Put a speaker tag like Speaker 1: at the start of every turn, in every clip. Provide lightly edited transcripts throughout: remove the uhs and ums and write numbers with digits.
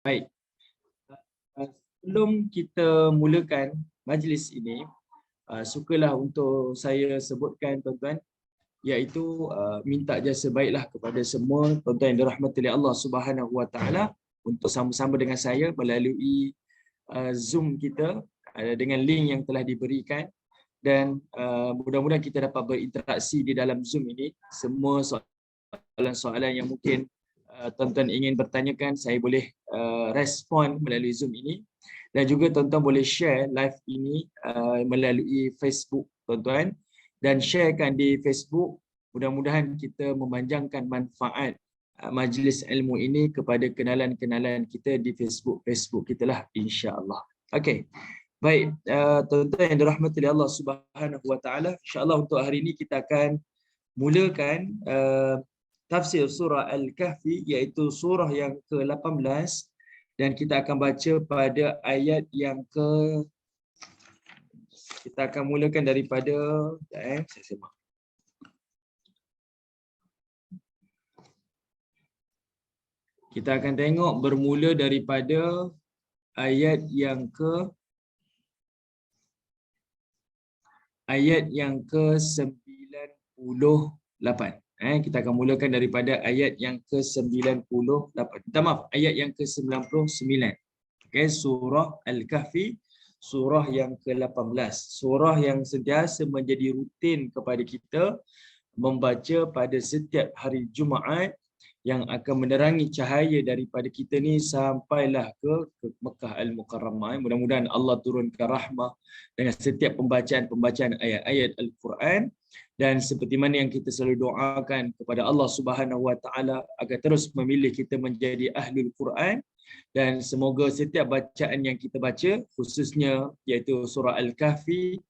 Speaker 1: Baik. Sebelum kita mulakan majlis ini, sukalah untuk saya sebutkan tuan-tuan, iaitu minta jasa baiklah kepada semua tuan-tuan yang dirahmati oleh Allah Subhanahu Wa Taala untuk sama-sama dengan saya melalui Zoom kita dengan link yang telah diberikan, dan mudah-mudahan kita dapat berinteraksi di dalam Zoom ini. Semua soalan-soalan yang mungkin tuan-tuan ingin bertanyakan, saya boleh respon melalui Zoom ini, dan juga tuan-tuan boleh share live ini melalui Facebook tuan-tuan, dan sharekan di Facebook. Mudah-mudahan kita memanjangkan manfaat majlis ilmu ini kepada kenalan-kenalan kita di Facebook kita lah, insya-Allah. Okey. Baik, tuan-tuan yang dirahmati oleh Allah Subhanahu Wa Taala, insya-Allah untuk hari ini kita akan mulakan tafsir surah Al-Kahfi, iaitu surah yang ke-18, dan kita akan baca pada ayat yang kita akan mulakan daripada saya semak. Kita akan tengok bermula daripada ayat yang ke-98. Kita akan mulakan daripada ayat yang ke-98. Minta maaf, ayat yang ke-99. Okey, surah Al-Kahfi, surah yang ke-18. Surah yang sentiasa menjadi rutin kepada kita membaca pada setiap hari Jumaat, yang akan menerangi cahaya daripada kita ni sampailah ke Mekah Al-Mukarramah. Mudah-mudahan Allah turunkan rahmah dengan setiap pembacaan ayat-ayat Al-Quran, dan seperti mana yang kita selalu doakan kepada Allah Subhanahu Wa Taala agar terus memilih kita menjadi ahlul Quran, dan semoga setiap bacaan yang kita baca, khususnya iaitu surah Al-Kahfi,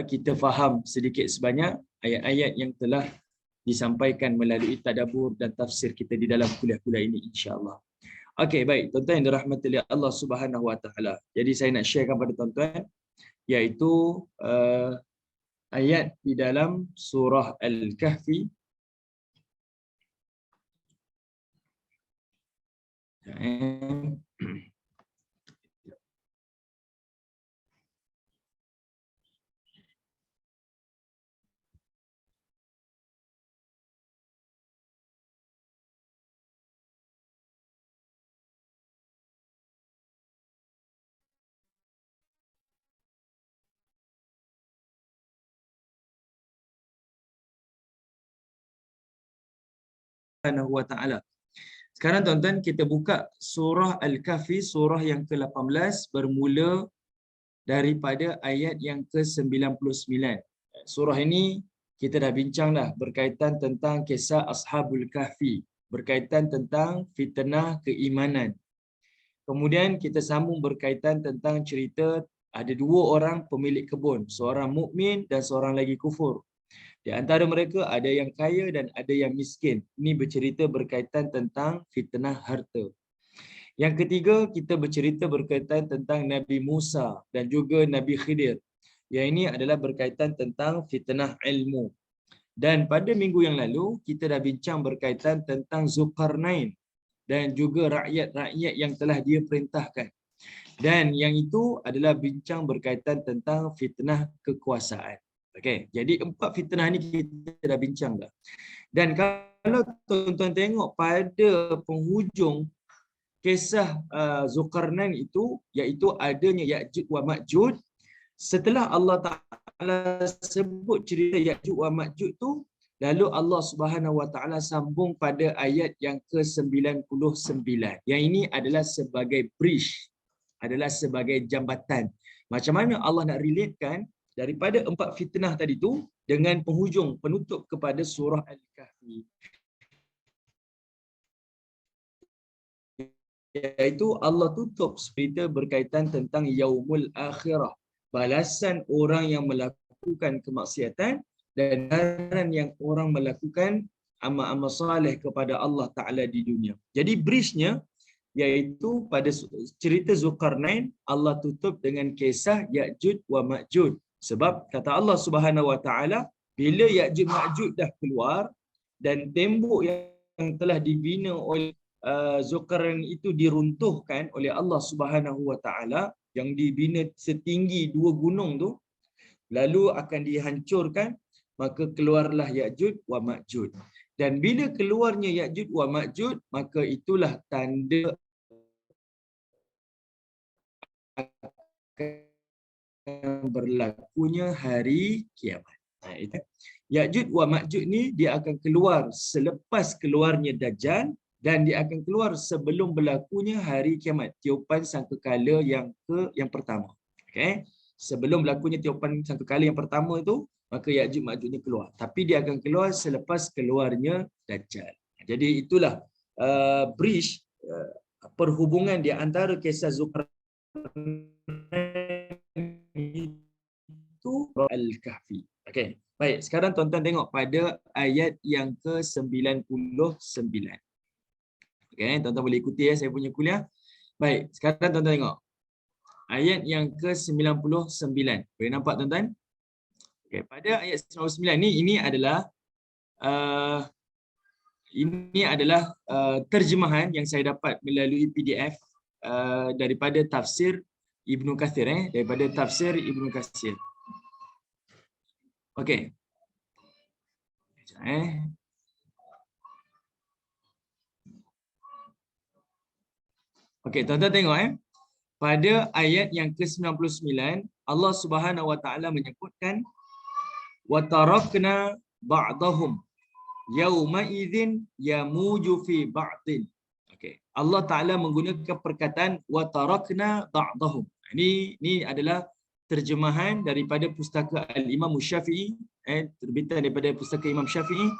Speaker 1: kita faham sedikit sebanyak ayat-ayat yang telah disampaikan melalui tadabbur dan tafsir kita di dalam kuliah-kuliah ini, insya-Allah. Okey, baik tuan-tuan yang dirahmati oleh Allah Subhanahu Wa Taala. Jadi saya nak sharekan pada tuan-tuan, iaitu ayat di dalam surah Al-Kahfi. Subhanahu Wa Taala. Sekarang tuan-tuan kita buka surah Al-Kahfi, surah yang ke-18, bermula daripada ayat yang ke-99. Surah ini kita dah bincang dah berkaitan tentang kisah Ashabul Kahfi, berkaitan tentang fitnah keimanan. Kemudian kita sambung berkaitan tentang cerita ada dua orang pemilik kebun, seorang mukmin dan seorang lagi kufur. Di antara mereka ada yang kaya dan ada yang miskin. Ini bercerita berkaitan tentang fitnah harta. Yang ketiga, kita bercerita berkaitan tentang Nabi Musa dan juga Nabi Khidir. Yang ini adalah berkaitan tentang fitnah ilmu. Dan pada minggu yang lalu, kita dah bincang berkaitan tentang Zulkarnain dan juga rakyat-rakyat yang telah dia perintahkan. Dan yang itu adalah bincang berkaitan tentang fitnah kekuasaan. Okey, jadi 4 fitnah ni kita dah bincang dah. Dan kalau tuan-tuan tengok pada penghujung kisah Zulkarnain itu, iaitu adanya Ya'juj wa Ma'juj, setelah Allah Ta'ala sebut cerita Ya'juj wa Ma'juj tu, lalu Allah Subhanahu Wa Ta'ala sambung pada ayat yang ke-99. Yang ini adalah sebagai bridge, adalah sebagai jambatan. Macam mana Allah nak relatekan daripada 4 fitnah tadi tu dengan penghujung penutup kepada surah Al-Kahfi, iaitu Allah tutup cerita berkaitan tentang yaumul akhirah, balasan orang yang melakukan kemaksiatan dan balasan yang orang melakukan amal-amal soleh kepada Allah Ta'ala di dunia. Jadi bridge-nya iaitu pada cerita Zulkarnain, Allah tutup dengan kisah Ya'juj wa Ma'juj. Sebab kata Allah Subhanahu Wa Ta'ala, bila Ya'juj Ma'juj dah keluar dan tembok yang telah dibina oleh Zulkarnain itu diruntuhkan oleh Allah Subhanahu Wa Taala, yang dibina setinggi 2 gunung tu, lalu akan dihancurkan, maka keluarlah Ya'juj wa Ma'juj. Dan bila keluarnya Ya'juj wa Ma'juj, maka itulah tanda akan berlakunya hari kiamat. Itu. Ya'juj wa Ma'juj ni dia akan keluar selepas keluarnya Dajjal, dan dia akan keluar sebelum berlakunya hari kiamat, tiupan sangkakala yang pertama. Okey. Sebelum berlakunya tiupan sangkakala yang pertama itu, maka Ya'juj Ma'juj ni keluar. Tapi dia akan keluar selepas keluarnya Dajjal. Jadi itulah bridge, perhubungan di antara kisah Zulkarnain itu Al-Kahfi. Okey. Baik, sekarang tuan-tuan tengok pada ayat yang ke-99. Okey, tuan-tuan boleh ikuti saya punya kuliah. Baik, sekarang tuan-tuan tengok ayat yang ke-99. Boleh nampak tuan-tuan? Okey, pada ayat 99 ni, ini adalah terjemahan yang saya dapat melalui PDF daripada tafsir Ibnu Katsir, daripada tafsir Ibnu Katsir. Okey. Okey, tuan-tuan tengok pada ayat yang ke-99, Allah Subhanahu Wa Taala menyebutkan wa tarakna ba'dahum yauma idzin yamuju fi ba'din. Okey, Allah Taala menggunakan perkataan wa tarakna ba'dahum. Ini adalah terjemahan daripada pustaka Al-Imam Syafi'i, terbitan daripada pustaka Imam Syafi'i,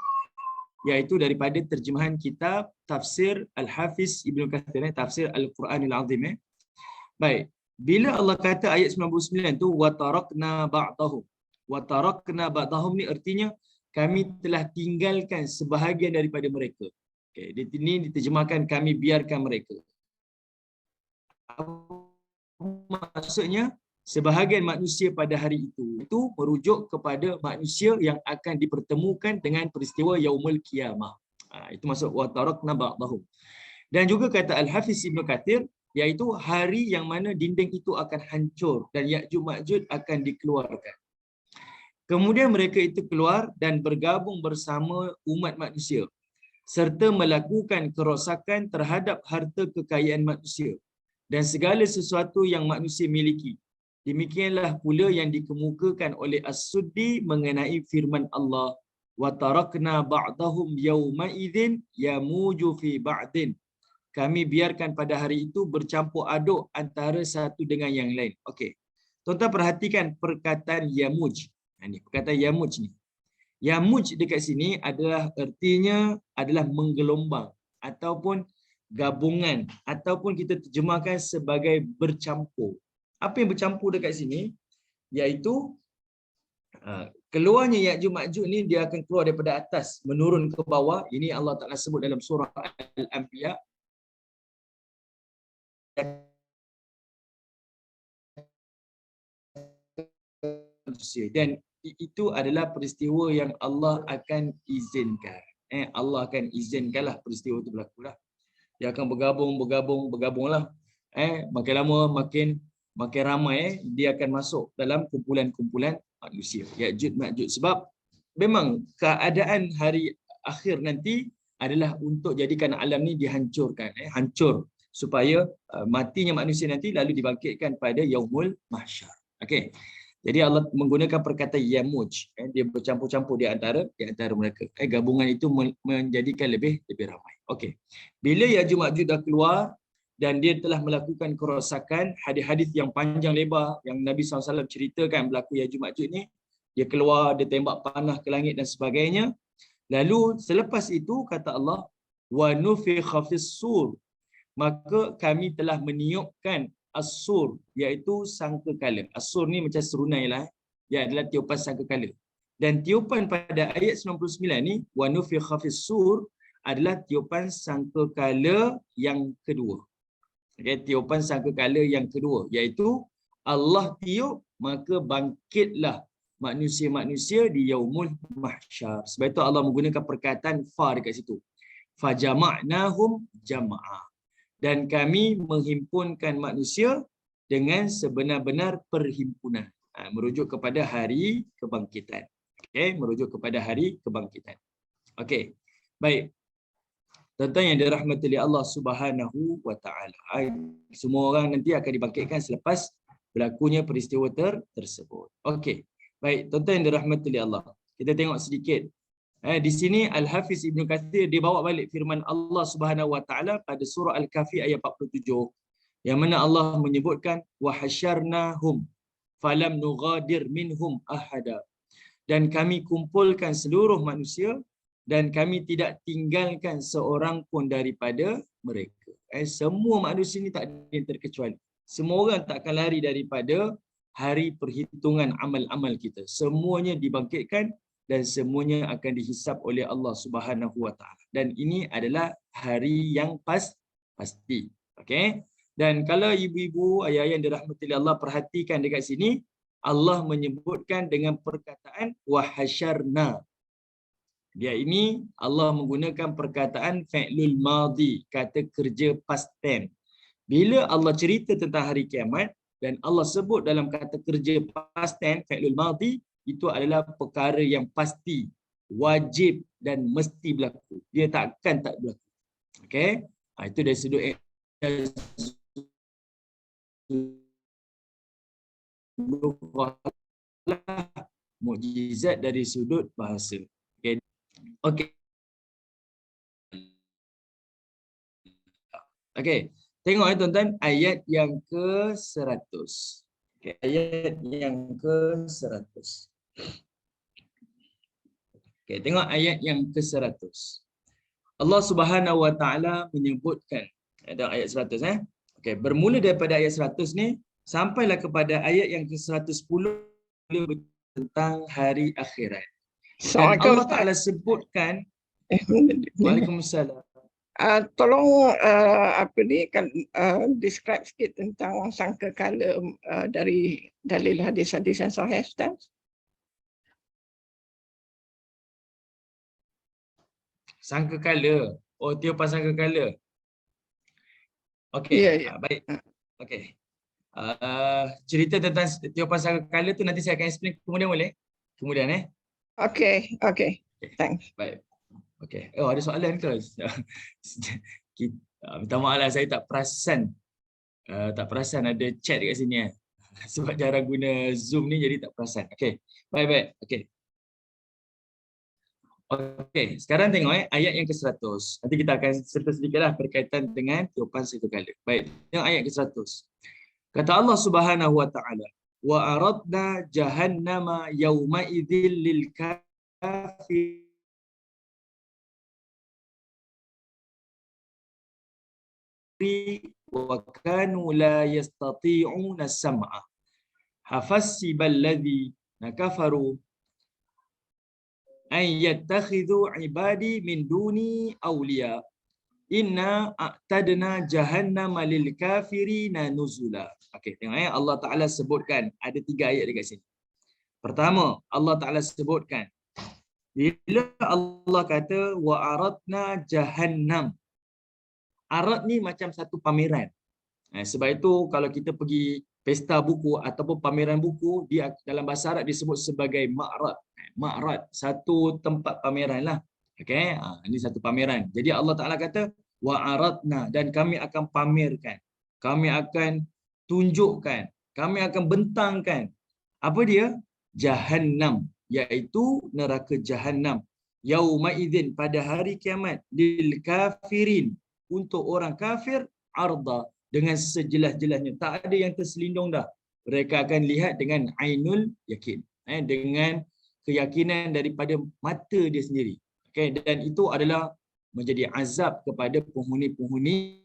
Speaker 1: iaitu daripada terjemahan kitab tafsir Al-Hafiz Ibnu Katsir, tafsir Al-Quranil Azim. Baik, bila Allah kata ayat 99 tu wa tarakna ba'dahum. Wa tarakna ba'dahum ni artinya kami telah tinggalkan sebahagian daripada mereka. Okey, ini diterjemahkan kami biarkan mereka. Maksudnya sebahagian manusia pada hari itu merujuk kepada manusia yang akan dipertemukan dengan peristiwa Yaumul Qiyamah. Itu maksud wa tarakna ba'dahum. Dan juga kata Al-Hafiz Ibnu Katsir, iaitu hari yang mana dinding itu akan hancur dan Ya'juj Ma'juj akan dikeluarkan. Kemudian mereka itu keluar dan bergabung bersama umat manusia serta melakukan kerosakan terhadap harta kekayaan manusia dan segala sesuatu yang manusia miliki. Demikianlah pula yang dikemukakan oleh As-Suddi mengenai firman Allah, wa tarakna ba'dahum yauma idzin yamuju fi ba'din. Kami biarkan pada hari itu bercampur aduk antara satu dengan yang lain. Okey. Tuan-tuan perhatikan perkataan yamuj. Ini perkataan yamuj ni. Yamuj dekat sini adalah artinya adalah menggelombang ataupun gabungan, ataupun kita terjemahkan sebagai bercampur. Apa yang bercampur dekat sini? Iaitu keluarnya Ya'juj Ma'juj ni dia akan keluar daripada atas menurun ke bawah. Ini Allah Taala sebut dalam surah Al-Anbiya. Dan itu adalah peristiwa yang Allah akan izinkan. Allah akan izinkanlah peristiwa itu berlakulah. Dia akan bergabunglah. Makin lama makin ramai dia akan masuk dalam kumpulan-kumpulan manusia, Ya'juj Ma'juj. Sebab memang keadaan hari akhir nanti adalah untuk jadikan alam ni dihancurkan, hancur supaya matinya manusia nanti lalu dibangkitkan pada Yaumul Mahsyar. Okey. Jadi Allah menggunakan perkataan yamuj, dia bercampur-campur di antara mereka. Gabungan itu menjadikan lebih ramai. Okey. Bila Ya'juj Ma'juj dah keluar dan dia telah melakukan kerosakan, hadis-hadis yang panjang lebar yang Nabi SAW ceritakan berlaku Ya'juj Ma'juj ni, dia keluar, dia tembak panah ke langit dan sebagainya. Lalu selepas itu kata Allah, wa nufikha fis-sur, maka kami telah meniupkan as-sur, iaitu sangkakala. As-sur ni macam serunai lah. Dia adalah tiupan sangkakala. Dan tiupan pada ayat 99 ni, wa nufikha fis-sur, adalah tiupan sangkakala yang kedua. Okay, tiupan sangkakala yang kedua, iaitu Allah tiup, maka bangkitlah manusia-manusia di Yaumul Mahsyar. Sebab itu Allah menggunakan perkataan fa dekat situ. fajama'nahum jam'a. Dan kami menghimpunkan manusia dengan sebenar-benar perhimpunan. Merujuk kepada hari kebangkitan. Okey, merujuk kepada hari kebangkitan. Okey. Baik. Tuan-tuan yang dirahmati oleh Allah Subhanahu wa taala. Semua orang nanti akan dibangkitkan selepas berlakunya peristiwa tersebut. Okey. Baik, tuan-tuan yang dirahmati oleh Allah. Kita tengok sedikit. Di sini Al-Hafiz Ibn Kathir dia bawa balik firman Allah Subhanahu wa taala pada surah Al-Kahfi ayat 47 yang mana Allah menyebutkan wa hasyarnahum falam nughadir minhum ahada. Dan kami kumpulkan seluruh manusia dan kami tidak tinggalkan seorang pun daripada mereka. Semua manusia ni tak ada yang terkecuali. Semua orang tak akan lari daripada hari perhitungan amal-amal kita. Semuanya dibangkitkan dan semuanya akan dihisap oleh Allah Subhanahu wa taala. Dan ini adalah hari yang pasti. Okey? Dan kalau ibu-ibu, ayah-ayah yang dirahmati oleh Allah perhatikan dekat sini, Allah menyebutkan dengan perkataan wahasyarna. Dia ini Allah menggunakan perkataan fi'lul madhi, kata kerja past tense. Bila Allah cerita tentang hari kiamat dan Allah sebut dalam kata kerja past tense fi'lul madhi, itu adalah perkara yang pasti, wajib dan mesti berlaku. Dia takkan tak berlaku. Okey? Itu dari sudut mukjizat dari sudut bahasa. Okey. Okey. Okey. Tengok tuan-tuan ayat yang ke-100. Okey, ayat yang ke-100. Okey, tengok ayat yang ke-100. Allah Subhanahu wa taala menyebutkan dalam ayat 100 Okey, bermula daripada ayat 100 ni sampailah kepada ayat yang ke-110 tentang hari akhirat. Dan Allah Taala sebutkan Waalaikumsalam.
Speaker 2: Tolong apa ni kan describe sikit tentang sangkakala dari dalil hadis-hadis yang sahih, Ustaz.
Speaker 1: Sangkakala. Oh, tiupan sangkakala. Okey, baik. Okey. Cerita tentang tiupan sangkakala tu nanti saya akan explain kemudian boleh? Kemudian
Speaker 2: Okey. Thanks.
Speaker 1: Baik. Okey. Oh, ada soalan ke? Minta maaf lah, saya tak perasan ada chat dekat sini sebab jarang guna Zoom ni jadi tak perasan. Okey. Baik. Okey. Okey, sekarang tengok ayat yang ke-100. Nanti kita akan serta sedikitlah berkaitan dengan tiupan sangkakala. Baik, tengok ayat ke-100. Kata Allah Subhanahu wa taala, wa aradna jahannama yauma idzil lil kafir wa kanu la yastati'una sam'a hafasibal ladzi kafaru ay yattakhidhu ibadi min duni awliya inna a'tadna jahannama lil kafirina nuzula. Okey, tengok Allah Taala sebutkan ada 3 ayat dekat sini. Pertama, Allah Taala sebutkan bila Allah kata wa aradna jahannam. Arad ni macam satu pameran. Sebab itu kalau kita pergi pesta buku ataupun pameran buku, dia dalam bahasa Arab disebut sebagai ma'rad. Ma'rad, satu tempat pameran lah. Okey, ini satu pameran. Jadi Allah Taala kata wa aradna, dan kami akan pamerkan. Kami akan tunjukkan, kami akan bentangkan. Apa dia? Jahannam, iaitu neraka Jahannam. Yauma idzin, pada hari kiamat, lil kafirin, untuk orang kafir, arda, dengan sejelas-jelasnya. Tak ada yang terselindung dah. Mereka akan lihat dengan ainul yakin. Dengan keyakinan daripada mata dia sendiri. Okay, dan itu adalah menjadi azab kepada penghuni-penghuni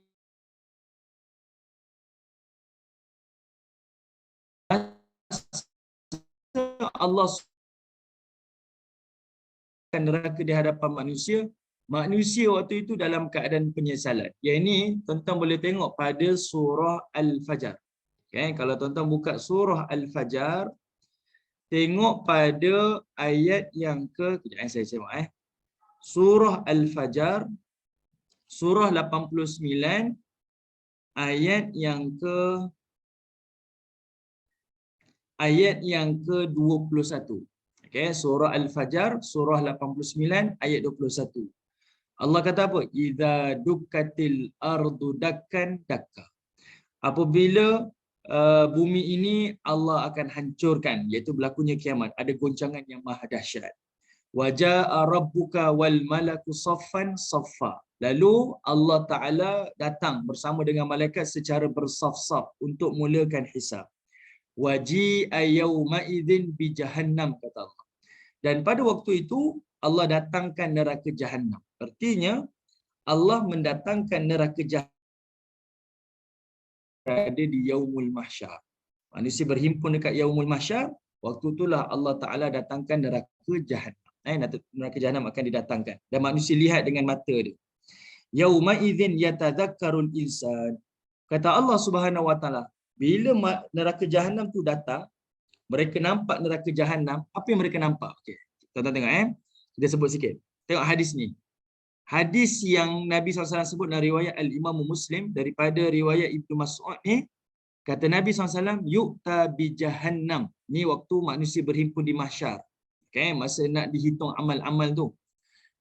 Speaker 1: Allah neraka di hadapan manusia. Manusia waktu itu dalam keadaan penyesalan. Yang ini tuan-tuan boleh tengok pada surah Al-Fajr. Okay, kalau tuan-tuan buka surah Al-Fajr, tengok pada ayat yang ke, kejap saya tengok Surah Al-Fajr surah 89 ayat yang ke-21. Okey, surah Al-Fajr, surah 89 ayat 21. Allah kata apa? Idza dukkatil ardu dakkan dakka. Apabila bumi ini Allah akan hancurkan, iaitu berlakunya kiamat, ada goncangan yang maha dahsyat. Waja'a rabbuka wal malaku saffan saffa. Lalu Allah Taala datang bersama dengan malaikat secara bersaf-saf untuk mulakan hisab. Waji'a yauma idzin bi jahannam, kata Allah. Dan pada waktu itu Allah datangkan neraka Jahannam. Artinya Allah mendatangkan neraka Jahannam ada di yaumul mahsyar. Manusia berhimpun dekat yaumul mahsyar, waktu itulah Allah Taala datangkan neraka Jahannam. Neraka Jahannam akan didatangkan dan manusia lihat dengan mata dia. Yauma idzin yatadzakkarul insan. Kata Allah Subhanahu wa taala, bila neraka Jahannam tu datang, mereka nampak neraka Jahannam, apa yang mereka nampak? Okey. Tuan-tuan tengok Kita sebut sikit. Tengok hadis ni. Hadis yang Nabi SAW sebut dalam riwayat Al-Imam Muslim daripada riwayat Ibnu Mas'ud ni, kata Nabi SAW, yu'ta bi jahannam. Ni waktu manusia berhimpun di mahsyar. Okay, masa nak dihitung amal-amal tu.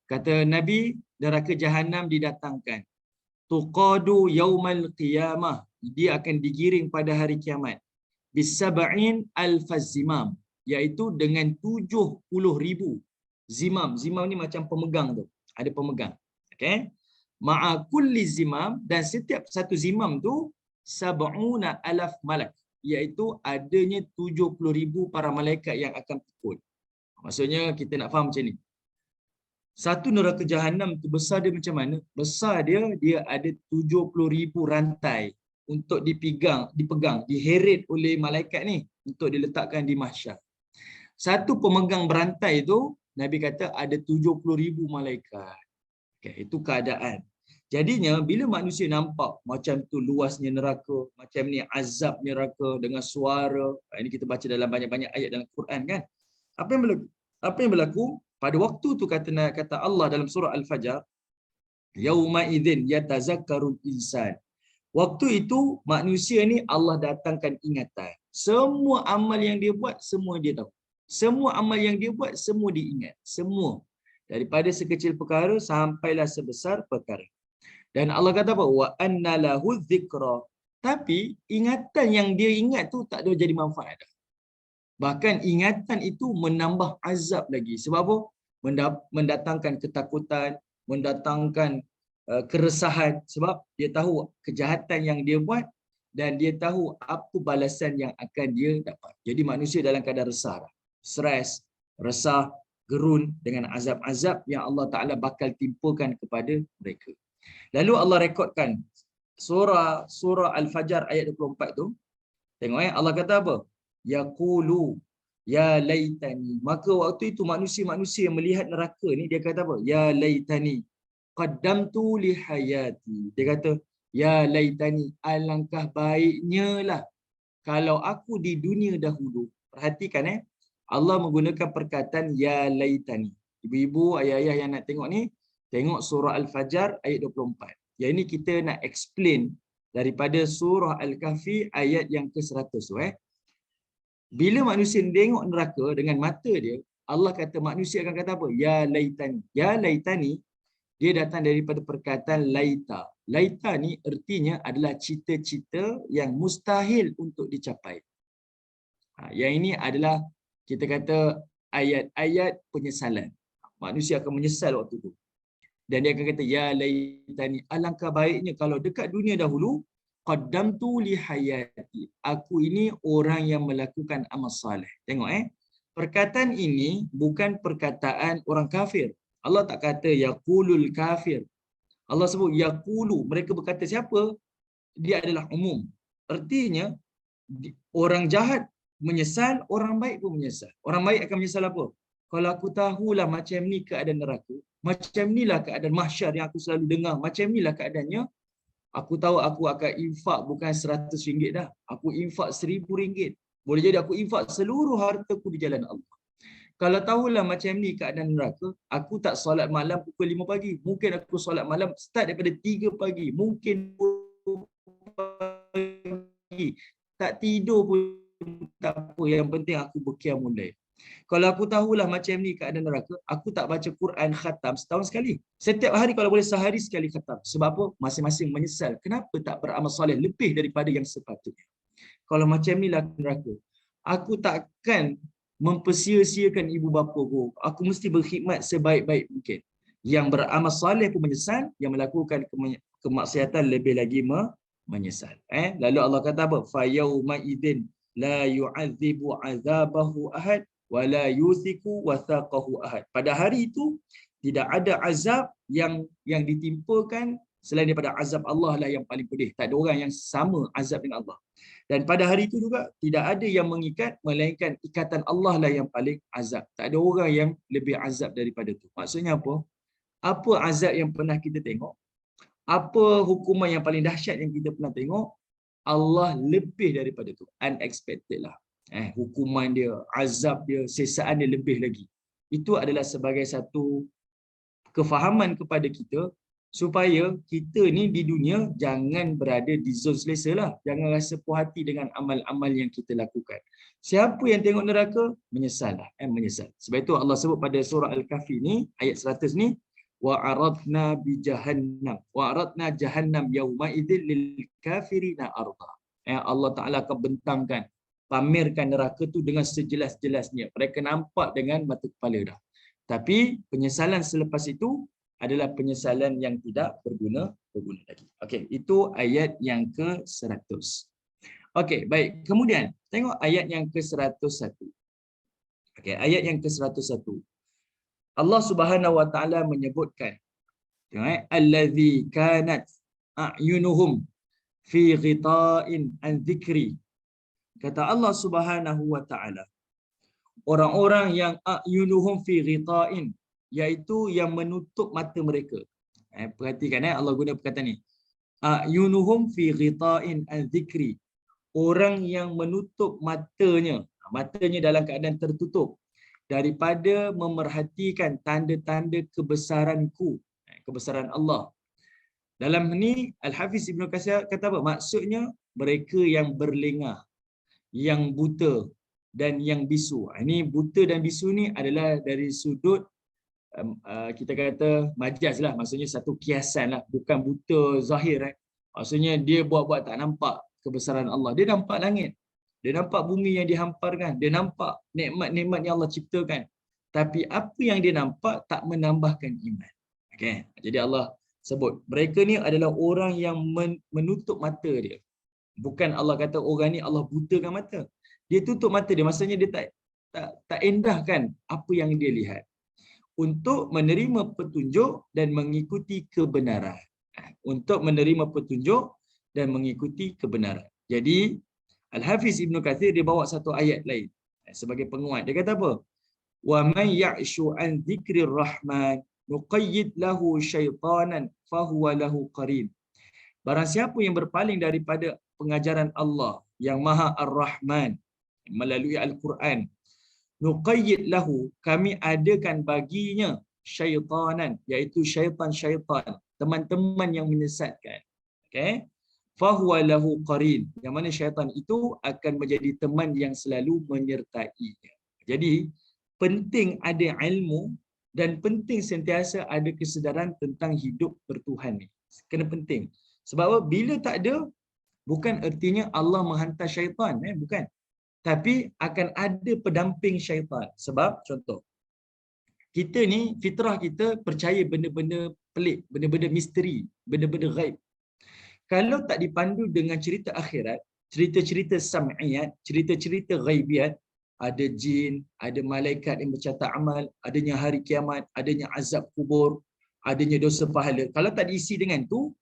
Speaker 1: Kata Nabi, neraka Jahannam didatangkan. Tuqadu yaumal qiyamah. Dia akan digiring pada hari kiamat. Bisab'in alfazimam. Iaitu dengan 70,000 zimam. Zimam ni macam pemegang tu. Ada pemegang. Okay. Ma'a kulli zimam. Dan setiap satu zimam tu, sab'una alaf malak. Iaitu adanya 70,000 para malaikat yang akan pukul. Maksudnya kita nak faham macam ni. Satu neraka Jahannam tu besar dia macam mana? Besar dia ada 70,000 rantai untuk dipegang, diheret oleh malaikat ni untuk diletakkan di mahsyar. Satu pemegang berantai tu, Nabi kata ada 70,000 malaikat. Okay, itu keadaan. Jadinya bila manusia nampak macam tu luasnya neraka, macam ni azab neraka dengan suara, ini kita baca dalam banyak-banyak ayat dalam Quran kan. Apa yang berlaku? Pada waktu tu kata Allah dalam surah Al-Fajr, yauma idzin yatazakkarul insan. Waktu itu manusia ni Allah datangkan ingatan. Semua amal yang dia buat semua dia tahu. Semua amal yang dia buat semua dia ingat. Semua. Daripada sekecil perkara sampailah sebesar perkara. Dan Allah kata apa? Wa anna lahu dzikra. Tapi ingatan yang dia ingat tu tak ada jadi manfaat. Bahkan ingatan itu menambah azab lagi. Sebab apa? Mendatangkan ketakutan, mendatangkan keresahan. Sebab dia tahu kejahatan yang dia buat dan dia tahu apa balasan yang akan dia dapat. Jadi manusia dalam keadaan resah. Stres, resah, gerun dengan azab-azab yang Allah Ta'ala bakal timpakan kepada mereka. Lalu Allah rekodkan surah Al-Fajr ayat 24 tu. Tengok Allah kata apa? Yaqulu ya laitani. Maka waktu itu manusia-manusia yang melihat neraka ni dia kata apa? Ya laitani qaddamtu li hayati. Dia kata ya laitani, alangkah baiknya lah kalau aku di dunia dahulu. Perhatikan Allah menggunakan perkataan ya laitani. Ibu-ibu, ayah-ayah yang nak tengok ni, tengok surah Al-Fajr ayat 24. Yang ini kita nak explain daripada surah Al-Kahfi ayat yang ke-100 tu Bila manusia tengok neraka dengan mata dia, Allah kata manusia akan kata apa? Ya laitani. Ya laitani dia datang daripada perkataan laita. Laita ni artinya adalah cita-cita yang mustahil untuk dicapai. Yang ini adalah kita kata ayat-ayat penyesalan. Manusia akan menyesal waktu tu. Dan dia akan kata ya laitani, alangkah baiknya kalau dekat dunia dahulu qaddamtu li hayati. Aku ini orang yang melakukan amal soleh. Tengok perkataan ini bukan perkataan orang kafir. Allah tak kata yaqulul kafir. Allah sebut yaqulu. Mereka berkata siapa? Dia adalah umum. Artinya orang jahat menyesal, orang baik pun menyesal. Orang baik akan menyesal apa? Kalau aku tahulah macam ni keadaan neraka, macam inilah keadaan mahsyar yang aku selalu dengar, macam inilah keadaannya, aku tahu aku akan infak bukan RM100 dah. Aku infak RM1,000. Boleh jadi aku infak seluruh hartaku di jalan Allah. Kalau tahulah macam ni keadaan neraka, aku tak solat malam pukul 5 pagi. Mungkin aku solat malam start daripada 3 pagi. Mungkin 2 pagi. Tak tidur pun tak apa. Yang penting aku berqiyamul lail. Kalau aku tahulah macam ni keadaan neraka, aku tak baca Quran khatam setahun sekali. Setiap hari kalau boleh sehari sekali khatam. Sebab apa? Masing-masing menyesal. Kenapa tak beramal soleh lebih daripada yang sepatutnya? Kalau macam ni lah neraka, aku takkan mempersia-siakan ibu bapa aku. Aku mesti berkhidmat sebaik-baik mungkin. Yang beramal soleh pun menyesal, yang melakukan kemaksiatan lebih lagi menyesal. Lalu Allah kata apa? Fa yauma idzin la yu'adzibu 'adzabahu ahad wa la yuthiqu wathaqahu ahad. Pada hari itu tidak ada azab yang ditimpakan selain daripada azab Allah lah yang paling pedih. Tak ada orang yang sama azab dengan Allah. Dan pada hari itu juga tidak ada yang mengikat melainkan ikatan Allah lah yang paling azab. Tak ada orang yang lebih azab daripada itu. Maksudnya apa? Apa azab yang pernah kita tengok? Apa hukuman yang paling dahsyat yang kita pernah tengok? Allah lebih daripada itu. Unexpected lah. Hukuman dia, azab dia, sesaan dia lebih lagi. Itu adalah sebagai satu kefahaman kepada kita supaya kita ni di dunia jangan berada di zon selesa lah. Jangan rasa puas hati dengan amal-amal yang kita lakukan. Siapa yang tengok neraka, menyesal lah. Menyesal. Sebab itu Allah sebut pada surah Al-Kahfi ni, ayat 100 ni, وَعَرَضْنَا بِجَهَنَّمْ وَعَرَضْنَا جَهَنَّمْ يَوْمَئِذٍ لِلْكَافِرِينَ عَرْضًا. Allah Ta'ala akan bentangkan, pamerkan neraka tu dengan sejelas-jelasnya. Mereka nampak dengan mata kepala dah. Tapi penyesalan selepas itu adalah penyesalan yang tidak berguna lagi. Okey, itu ayat yang ke-100. Okey, baik. Kemudian tengok ayat yang ke-101. Okey, ayat yang ke-101. Allah Subhanahu wa taala menyebutkan, tengok allazi kanat a'yunuhum fi ghita'in an dhikri. Kata Allah Subhanahu wa taala, orang-orang yang a'yunuhum fi ghita'in, iaitu yang menutup mata mereka. Perhatikan Allah guna perkataan ni. A'yunuhum fi ghita'in an dhikri. Orang yang menutup matanya dalam keadaan tertutup daripada memerhatikan tanda-tanda kebesaranku, kebesaran Allah. Dalam ni Al-Hafiz Ibn Katsir kata apa? Maksudnya mereka yang berlengah, yang buta dan yang bisu. Ini buta dan bisu ni adalah dari sudut kita kata majaz lah, maksudnya satu kiasan lah, bukan buta zahir. Maksudnya dia buat-buat tak nampak kebesaran Allah. Dia nampak langit, dia nampak bumi yang dihamparkan, dia nampak nikmat-nikmat yang Allah ciptakan. Tapi apa yang dia nampak tak menambahkan iman. Okay. Jadi Allah sebut mereka ni adalah orang yang menutup mata dia. Bukan Allah kata orang ni Allah butakan mata. Dia tutup mata dia, maksudnya dia tak endahkan apa yang dia lihat untuk menerima petunjuk dan mengikuti kebenaran. Untuk menerima petunjuk dan mengikuti kebenaran. Jadi Al-Hafiz Ibn Katsir dia bawa satu ayat lain sebagai penguat. Dia kata apa? Wa man ya'shu an dzikrir rahman nuqayyid lahu syaitanan fahuwa lahu qarin. Barang siapa yang berpaling daripada pengajaran Allah yang Maha Ar-Rahman melalui Al-Quran, nuqayyid lahu, kami adakan baginya syaitanan, iaitu syaitan-syaitan, teman-teman yang menyesatkan. Okey? Fahuwa lahu qarin, yang mana syaitan itu akan menjadi teman yang selalu menyertainya. Jadi penting ada ilmu dan penting sentiasa ada kesedaran tentang hidup bertuhan ni. Kena penting. Sebab bila tak ada, bukan ertinya Allah menghantar syaitan, bukan. Tapi akan ada pendamping syaitan. Sebab contoh, kita ni fitrah kita percaya benda-benda pelik, benda-benda misteri, benda-benda ghaib. Kalau tak dipandu dengan cerita akhirat, cerita-cerita sam'iyat, cerita-cerita ghaibiat, ada jin, ada malaikat yang bercatat amal, adanya hari kiamat, adanya azab kubur, adanya dosa pahala. Kalau tak diisi dengan tu,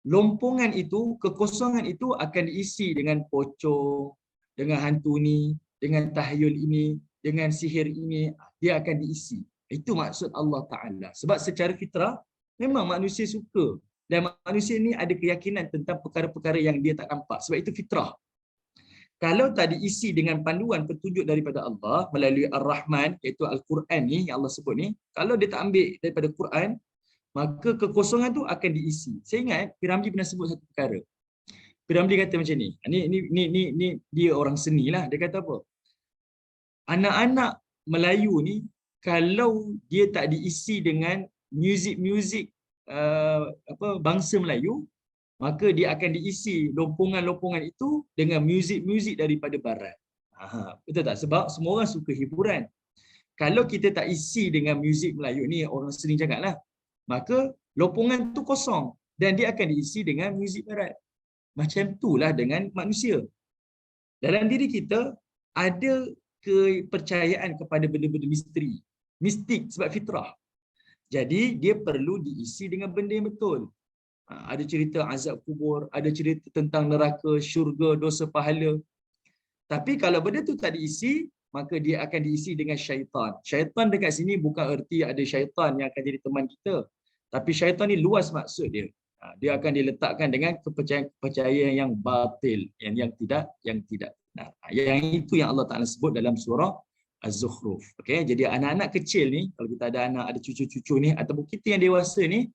Speaker 1: lompongan itu, kekosongan itu akan diisi dengan pocong, dengan hantu ni, dengan tahyul ini, dengan sihir ini, dia akan diisi. Itu maksud Allah Ta'ala. Sebab secara fitrah, memang manusia suka. Dan manusia ni ada keyakinan tentang perkara-perkara yang dia tak nampak. Sebab itu fitrah. Kalau tak diisi dengan panduan petunjuk daripada Allah melalui Ar-Rahman, iaitu Al-Quran ni yang Allah sebut ni, kalau dia tak ambil daripada Quran, maka kekosongan tu akan diisi. Saya ingat Piramli pernah sebut satu perkara. Piramli kata macam ni. Ni dia orang seni lah. Dia kata apa? Anak-anak Melayu ni kalau dia tak diisi dengan muzik-muzik bangsa Melayu, maka dia akan diisi lompongan-lompongan itu dengan muzik-muzik daripada barat. Betul tak? Sebab semua orang suka hiburan. Kalau kita tak isi dengan muzik Melayu ni, orang sering cakap lah, maka lompongan tu kosong dan dia akan diisi dengan muzik barat. Macam itulah dengan manusia. Dalam diri kita ada kepercayaan kepada benda-benda misteri. Mistik sebab fitrah. Jadi dia perlu diisi dengan benda yang betul. Ada cerita azab kubur, ada cerita tentang neraka, syurga, dosa pahala. Tapi kalau benda tu tak diisi, maka dia akan diisi dengan syaitan. Syaitan dekat sini bukan erti ada syaitan yang akan jadi teman kita. Tapi syaitan ni luas maksud dia. Dia akan diletakkan dengan kepercayaan yang batil, yang tidak benar. Yang itu yang Allah Taala sebut dalam surah Az-Zukhruf. Okey, jadi anak-anak kecil ni, kalau kita ada anak, ada cucu-cucu ni, ataupun kita yang dewasa ni,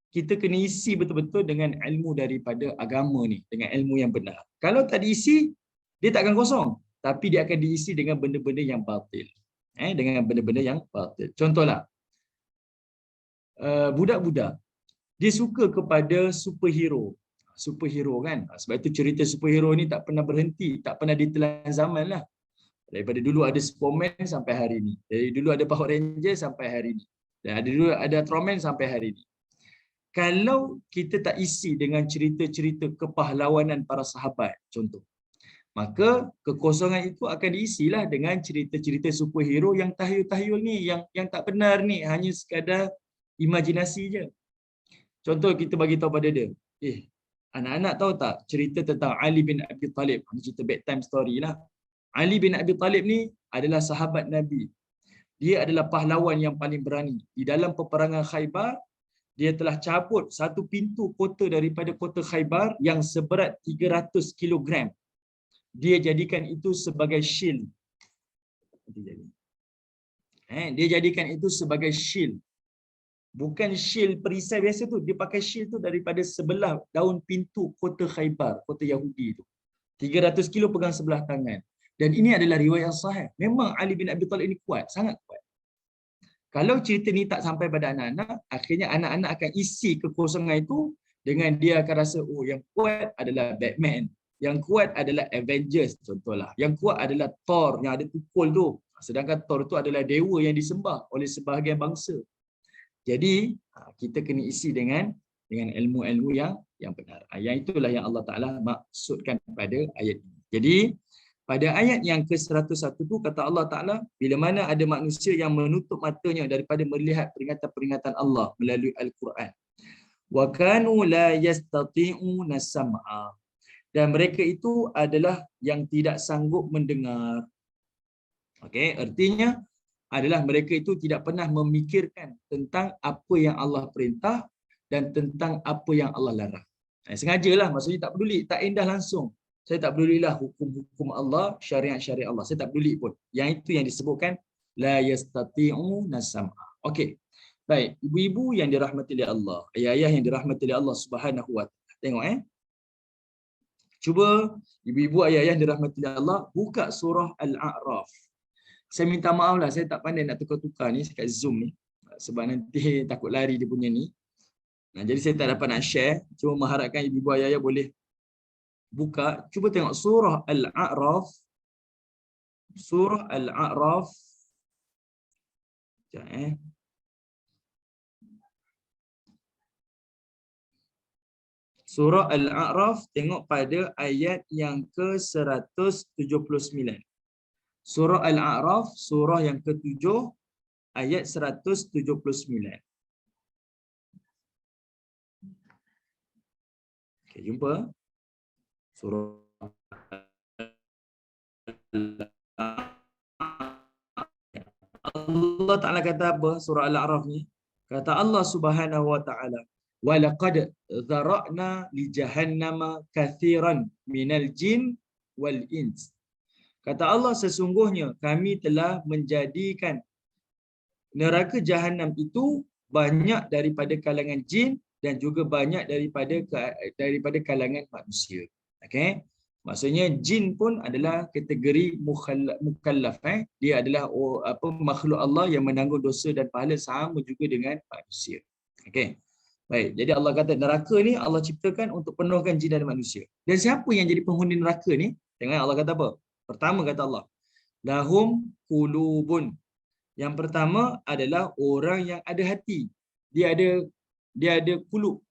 Speaker 1: kita kena isi betul-betul dengan ilmu daripada agama ni, dengan ilmu yang benar. Kalau tak diisi, dia takkan kosong, tapi dia akan diisi dengan benda-benda yang batil. Dengan benda-benda yang batil. Contohlah, budak-budak dia suka kepada superhero. Superhero kan? Sebab itu cerita superhero ni tak pernah berhenti, tak pernah ditelan zaman lah. Daripada dulu ada Superman sampai hari ni. Dari dulu ada Power Ranger sampai hari ni. Dan dulu ada Ultraman sampai hari ni. Kalau kita tak isi dengan cerita-cerita kepahlawanan para sahabat, contoh, maka kekosongan itu akan diisilah dengan cerita-cerita superhero yang tahyul-tahyul ni, yang tak benar ni, hanya sekadar imajinasi je. Contoh kita bagi tahu pada dia, anak-anak tahu tak cerita tentang Ali bin Abi Talib? Ini cerita bedtime story lah. Ali bin Abi Talib ni adalah sahabat Nabi. Dia adalah pahlawan yang paling berani. Di dalam peperangan Khaybar, dia telah cabut satu pintu kota daripada kota Khaybar yang seberat 300 kilogram. Dia jadikan itu sebagai shield. Dia jadikan itu sebagai shield. Bukan shield perisai biasa tu. Dia pakai shield tu daripada sebelah daun pintu kota Khaybar, kota Yahudi tu. 300 kilo pegang sebelah tangan. Dan ini adalah riwayat yang sahih. Memang Ali bin Abi Talib ini kuat, sangat kuat. Kalau cerita ni tak sampai pada anak-anak, akhirnya anak-anak akan isi kekosongan itu dengan dia akan rasa, oh yang kuat adalah Batman, yang kuat adalah Avengers contohlah. Yang kuat adalah Thor yang ada tukul tu. Sedangkan Thor tu adalah dewa yang disembah oleh sebahagian bangsa. Jadi kita kena isi dengan ilmu-ilmu yang benar. Yang itulah yang Allah Taala maksudkan pada ayat ini. Jadi pada ayat yang ke-101 tu kata Allah Taala, bila mana ada manusia yang menutup matanya daripada melihat peringatan-peringatan Allah melalui Al-Quran. Wa kanu la yastati'una sam'a. Dan mereka itu adalah yang tidak sanggup mendengar. Okey, artinya adalah mereka itu tidak pernah memikirkan tentang apa yang Allah perintah dan tentang apa yang Allah larang. Sengajalah, maksudnya tak peduli, tak indah langsung. Saya tak pedulilah hukum-hukum Allah, syariat-syariat Allah. Saya tak peduli pun. Yang itu yang disebutkan la yastati'una sam'a. Okey. Baik, ibu-ibu yang dirahmati oleh Allah, ayah-ayah yang dirahmati oleh Allah Subhanahu wa taala. Tengok Cuba ibu-ibu ayah-ayah yang dirahmati oleh Allah buka surah Al-A'raf. Saya minta maaf lah, saya tak pandai nak tukar-tukar ni kat Zoom ni. Sebab nanti takut lari dia punya ni. Jadi saya tak dapat nak share. Cuma mengharapkan ibu-ibu ayah-ayah boleh buka. Cuba tengok surah Al-A'raf. Surah Al-A'raf. Sekejap Surah Al-A'raf, tengok pada ayat yang ke-179. Surah Al-A'raf, surah yang ke-7, ayat 179. Okay, jumpa. Surah Allah Ta'ala kata apa? Surah Al-A'raf ni. Kata Allah Subhanahu wa Ta'ala, وَلَقَدْ ذَرَأْنَا لِجَهَنَّمَ كَثِيرًا مِنَ الْجِنِّ wal ins. Kata Allah, sesungguhnya kami telah menjadikan neraka jahanam itu banyak daripada kalangan jin dan juga banyak daripada kalangan manusia. Okey. Maksudnya jin pun adalah kategori mukallaf. Dia adalah makhluk Allah yang menanggung dosa dan pahala sama juga dengan manusia. Okey. Baik, jadi Allah kata neraka ni Allah ciptakan untuk penuhkan jin dan manusia. Dan siapa yang jadi penghuni neraka ni? Tengok Allah kata apa? Pertama kata Allah, lahum qulubun. Yang pertama adalah orang yang ada hati. Dia ada qulub.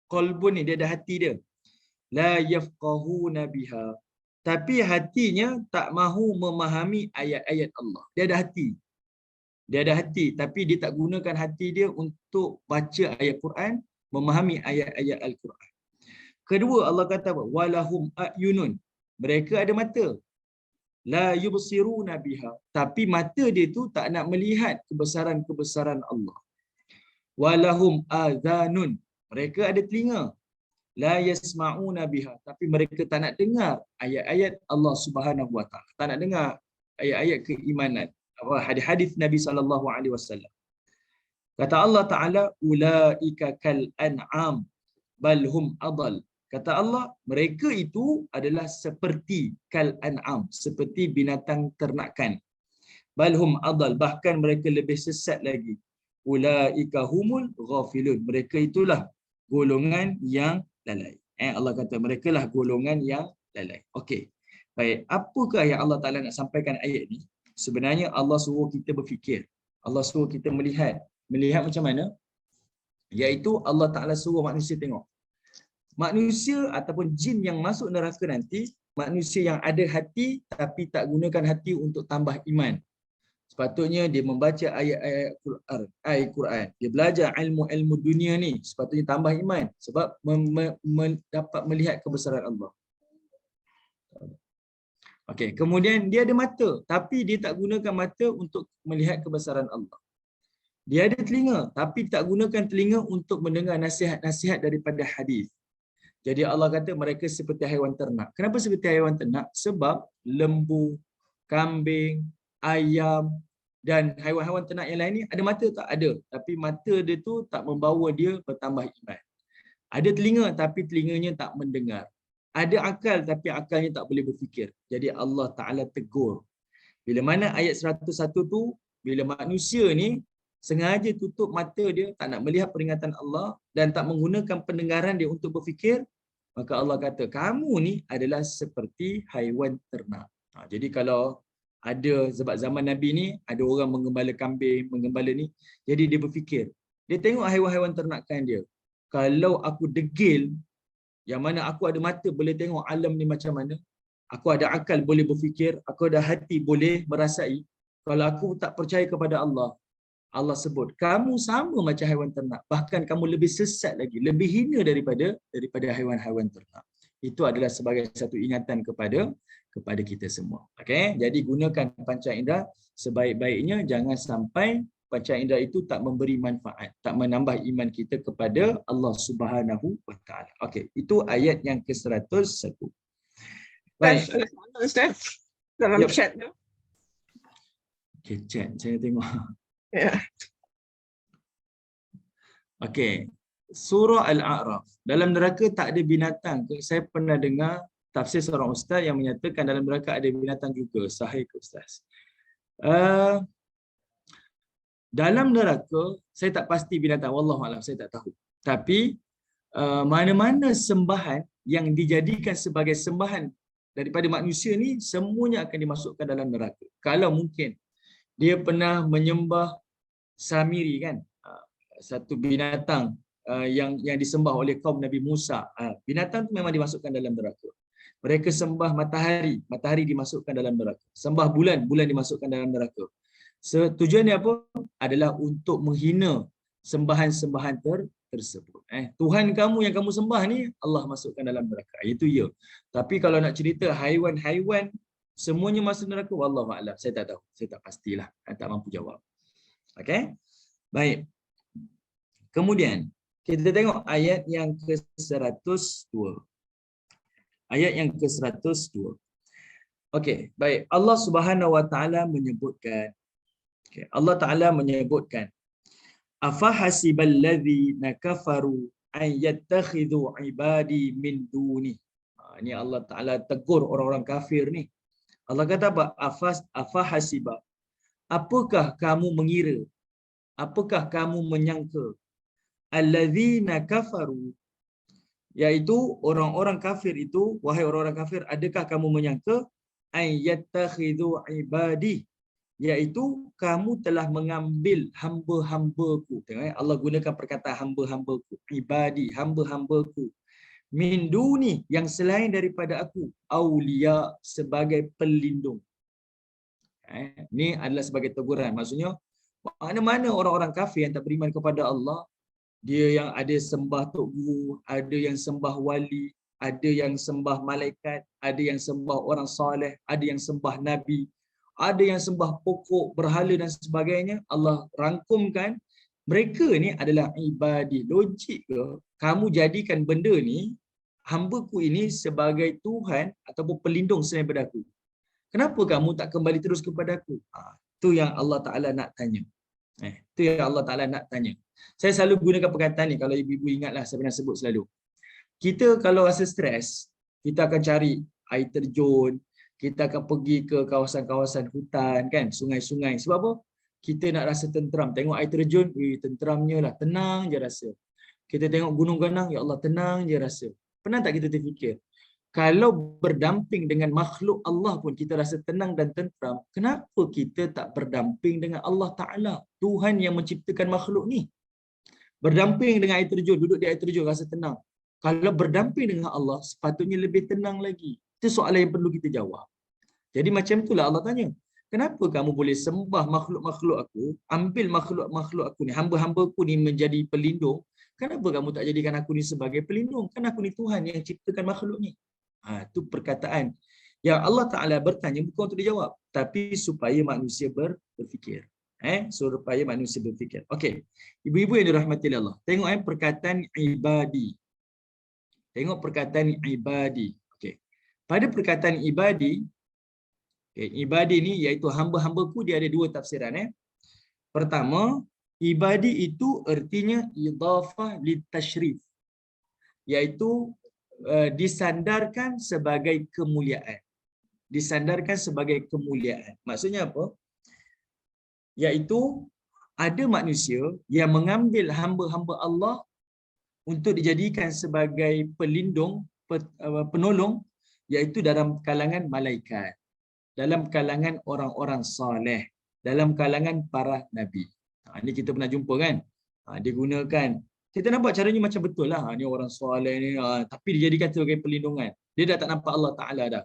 Speaker 1: Qalbun ni dia ada hati dia. La yafqahuna biha. Tapi hatinya tak mahu memahami ayat-ayat Allah. Dia ada hati. Dia ada hati tapi dia tak gunakan hati dia untuk baca ayat Quran, memahami ayat-ayat Al-Quran. Kedua Allah kata apa? Walahum ayunun. Mereka ada mata. La yubsiruna biha. Tapi mata dia tu tak nak melihat kebesaran-kebesaran Allah. Walahum adhanun. Mereka ada telinga. La yasma'una biha. Tapi mereka tak nak dengar ayat-ayat Allah Subhanahu wa taala. Tak nak dengar ayat-ayat keimanan. Hadis Nabi SAW. Kata Allah Ta'ala, ulaika kal an'am bal hum adal. Kata Allah, mereka itu adalah seperti kal an'am, seperti binatang ternakan. Bal hum adal, bahkan mereka lebih sesat lagi. Ulaika humul ghafilun. Mereka itulah golongan yang lalai. Allah kata mereka lah golongan yang lalai. Okey. Baik, apakah yang Allah Ta'ala nak sampaikan ayat ni? Sebenarnya Allah suruh kita berfikir. Allah suruh kita melihat. Melihat macam mana? Iaitu Allah Ta'ala suruh manusia tengok. Manusia ataupun jin yang masuk neraka nanti, manusia yang ada hati tapi tak gunakan hati untuk tambah iman. Sepatutnya dia membaca ayat Quran. Dia belajar ilmu-ilmu dunia ni. Sepatutnya tambah iman. Sebab dapat melihat kebesaran Allah. Okey, kemudian dia ada mata tapi dia tak gunakan mata untuk melihat kebesaran Allah. Dia ada telinga tapi tak gunakan telinga untuk mendengar nasihat-nasihat daripada hadis. Jadi Allah kata mereka seperti haiwan ternak. Kenapa seperti haiwan ternak? Sebab lembu, kambing, ayam dan haiwan-haiwan ternak yang lain ni ada mata tak? Ada. Tapi mata dia tu tak membawa dia bertambah iman. Ada telinga tapi telinganya tak mendengar. Ada akal tapi akalnya tak boleh berfikir. Jadi Allah Ta'ala tegur. Bila mana ayat 101 tu, bila manusia ni sengaja tutup mata dia, tak nak melihat peringatan Allah dan tak menggunakan pendengaran dia untuk berfikir, maka Allah kata, kamu ni adalah seperti haiwan ternak. Jadi kalau ada, sebab zaman Nabi ni, ada orang menggembala kambing, menggembala ni, jadi dia berfikir. Dia tengok haiwan-haiwan ternakan dia. Kalau aku degil, yang mana aku ada mata boleh tengok alam ni macam mana, aku ada akal boleh berfikir, aku ada hati boleh merasai. Kalau aku tak percaya kepada Allah, Allah sebut kamu sama macam haiwan ternak, bahkan kamu lebih sesat lagi, lebih hina daripada haiwan-haiwan ternak. Itu adalah sebagai satu ingatan kepada kita semua. Okey, jadi gunakan panca indera sebaik-baiknya, jangan sampai panca indera itu tak memberi manfaat, tak menambah iman kita kepada Allah Subhanahu wa taala. Okey, itu ayat yang ke-101. Baik.
Speaker 2: Ustaz, dalam chat tu.
Speaker 1: Okey, chat saya tengok.
Speaker 2: Ya.
Speaker 1: Okey. Surah Al-A'raf. Dalam neraka tak ada binatang. Saya pernah dengar tafsir seorang ustaz yang menyatakan dalam neraka ada binatang juga. Sahih ke ustaz? Dalam neraka saya tak pasti binatang, wallahualam saya tak tahu. Tapi mana-mana sembahan yang dijadikan sebagai sembahan daripada manusia ni semuanya akan dimasukkan dalam neraka. Kalau mungkin dia pernah menyembah Samiri kan, satu binatang yang disembah oleh kaum Nabi Musa. Binatang tu memang dimasukkan dalam neraka. Mereka sembah matahari dimasukkan dalam neraka. Sembah bulan dimasukkan dalam neraka. Tujuannya apa? Adalah untuk menghina sembahan-sembahan tersebut. Tuhan kamu yang kamu sembah ni Allah masukkan dalam neraka. Itu ya. Tapi kalau nak cerita haiwan-haiwan semuanya masuk neraka, wallahu a'lam. Saya tak tahu. Saya tak pastilah. Saya tak mampu jawab. Okey? Baik. Kemudian kita tengok ayat yang ke-102. Ayat yang ke-102. Okey, baik. Allah Subhanahu Wa Taala menyebutkan, Allah Taala menyebutkan, afahasibal ladzina kafaru an yattakhidhu ibadi min duni. Ini Allah Taala tegur orang-orang kafir ni. Allah kata apa? Afahasiba. Apakah kamu mengira? Apakah kamu menyangka? Alladzina kafaru, iaitu orang-orang kafir itu, wahai orang-orang kafir, adakah kamu menyangka ay yattakhidhu ibadi, iaitu kamu telah mengambil hamba-hambaku. Tengok Allah gunakan perkataan hamba-hambaku, ibadi, hamba-hambaku, min duni, yang selain daripada aku, aulia, sebagai pelindung. Ini adalah sebagai teguran. Maksudnya mana-mana orang-orang kafir yang tak beriman kepada Allah, dia yang ada sembah tok guru, ada yang sembah wali, ada yang sembah malaikat, ada yang sembah orang soleh, ada yang sembah nabi, ada yang sembah pokok, berhala dan sebagainya. Allah rangkumkan mereka ni adalah ibadi. Logik ke kamu jadikan benda ni, hamba-Ku ini, sebagai Tuhan ataupun pelindung selain daripada aku? Kenapa kamu tak kembali terus kepada aku? Itu yang Allah Ta'ala nak tanya. Itu yang Allah Ta'ala nak tanya. Saya selalu gunakan perkataan ni, kalau ibu-ibu ingatlah, saya pernah sebut selalu. Kita kalau rasa stres, kita akan cari air terjun, kita akan pergi ke kawasan-kawasan hutan, kan, sungai-sungai. Sebab apa? Kita nak rasa tenteram. Tengok air terjun, tenteramnya lah, tenang je rasa. Kita tengok gunung ganang, ya Allah, tenang je rasa. Pernah tak kita terfikir, kalau berdamping dengan makhluk Allah pun kita rasa tenang dan tenteram, kenapa kita tak berdamping dengan Allah Ta'ala, Tuhan yang menciptakan makhluk ni? Berdamping dengan air terjun, duduk di air terjun rasa tenang. Kalau berdamping dengan Allah, sepatutnya lebih tenang lagi. Itu soalan yang perlu kita jawab. Jadi macam itulah Allah tanya, kenapa kamu boleh sembah makhluk-makhluk aku, ambil makhluk-makhluk aku ni, hamba-hamba aku ni menjadi pelindung, kenapa kamu tak jadikan aku ni sebagai pelindung? Kan aku ni Tuhan yang ciptakan makhluk ni. Itu perkataan yang Allah Ta'ala bertanya bukan untuk dijawab, tapi supaya manusia berfikir. Supaya manusia berfikir. Okey, ibu-ibu yang dirahmati Allah, tengok perkataan ibadi. Tengok perkataan ibadi. Okey, pada perkataan ibadi, ibadi ni iaitu hamba-hambaku, dia ada dua tafsiran. Pertama, ibadi itu artinya idhafah litashrif, iaitu disandarkan sebagai kemuliaan. Disandarkan sebagai kemuliaan. Maksudnya apa? Iaitu ada manusia yang mengambil hamba-hamba Allah untuk dijadikan sebagai pelindung, penolong, iaitu dalam kalangan malaikat, dalam kalangan orang-orang soleh, dalam kalangan para nabi. Ini kita pernah jumpa, kan? Dia gunakan, kita nampak caranya macam betul lah. Ni orang soleh ni, tapi dijadikan sebagai pelindungan. Dia dah tak nampak Allah Ta'ala dah.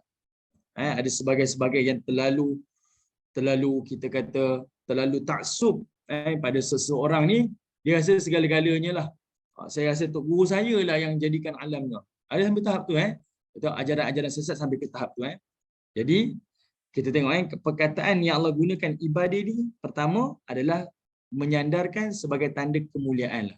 Speaker 1: Ada sebagai-sebagai yang terlalu kita kata terlalu taksub pada seseorang ni. Dia rasa segala-galanya lah. Saya rasa tok guru saya lah yang jadikan alamnya. Ada sampai tahap tu. Itu ajaran-ajaran sesat sampai ke tahap tu. Jadi kita tengok perkataan yang Allah gunakan ibadah ni, pertama adalah menyandarkan sebagai tanda kemuliaan.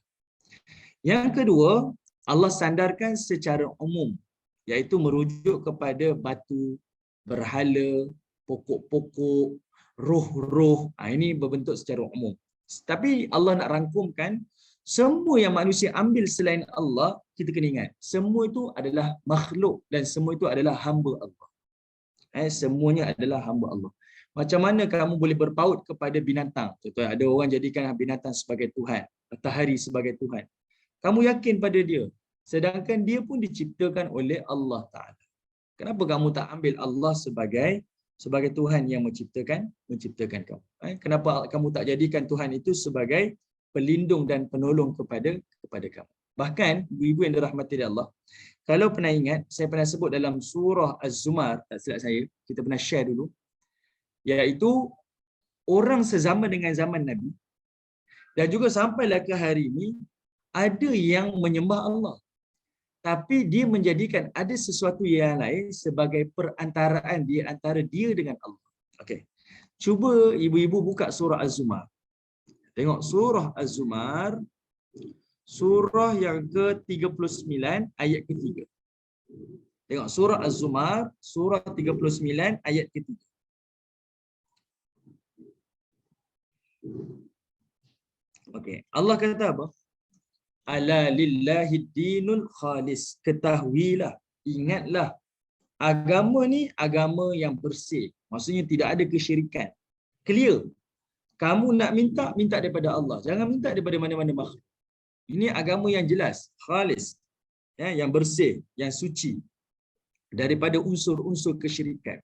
Speaker 1: Yang kedua, Allah sandarkan secara umum, iaitu merujuk kepada batu, berhala, pokok-pokok, roh-roh. Ini berbentuk secara umum. Tapi Allah nak rangkumkan, semua yang manusia ambil selain Allah, kita kena ingat, semua itu adalah makhluk dan semua itu adalah hamba Allah. Semuanya adalah hamba Allah. Macam mana kamu boleh berpaut kepada binatang? Contoh, ada orang jadikan binatang sebagai Tuhan, matahari sebagai Tuhan. Kamu yakin pada dia, sedangkan dia pun diciptakan oleh Allah Ta'ala. Kenapa kamu tak ambil Allah sebagai Tuhan yang menciptakan kamu? Kenapa kamu tak jadikan Tuhan itu sebagai pelindung dan penolong kepada kamu? Bahkan ibu-ibu yang dirahmati Allah, kalau pernah ingat, saya pernah sebut dalam surah Az-Zumar, tak silap saya, kita pernah share dulu, iaitu orang sezaman dengan zaman Nabi dan juga sampailah ke hari ini, ada yang menyembah Allah, tapi dia menjadikan ada sesuatu yang lain sebagai perantaraan di antara dia dengan Allah. Okey, cuba ibu-ibu buka surah Az-Zumar. Tengok surah Az-Zumar, surah yang ke-39 ayat ke-3. Tengok surah Az-Zumar, surah 39 ayat ketiga. Okey, Allah kata apa? Ala lillahi dinul khalis. Ketahuilah, ingatlah, agama ni agama yang bersih. Maksudnya tidak ada kesyirikan. Clear. Kamu nak minta, minta daripada Allah. Jangan minta daripada mana-mana makhluk. Ini agama yang jelas, khalis, ya, yang bersih, yang suci daripada unsur-unsur kesyirikan.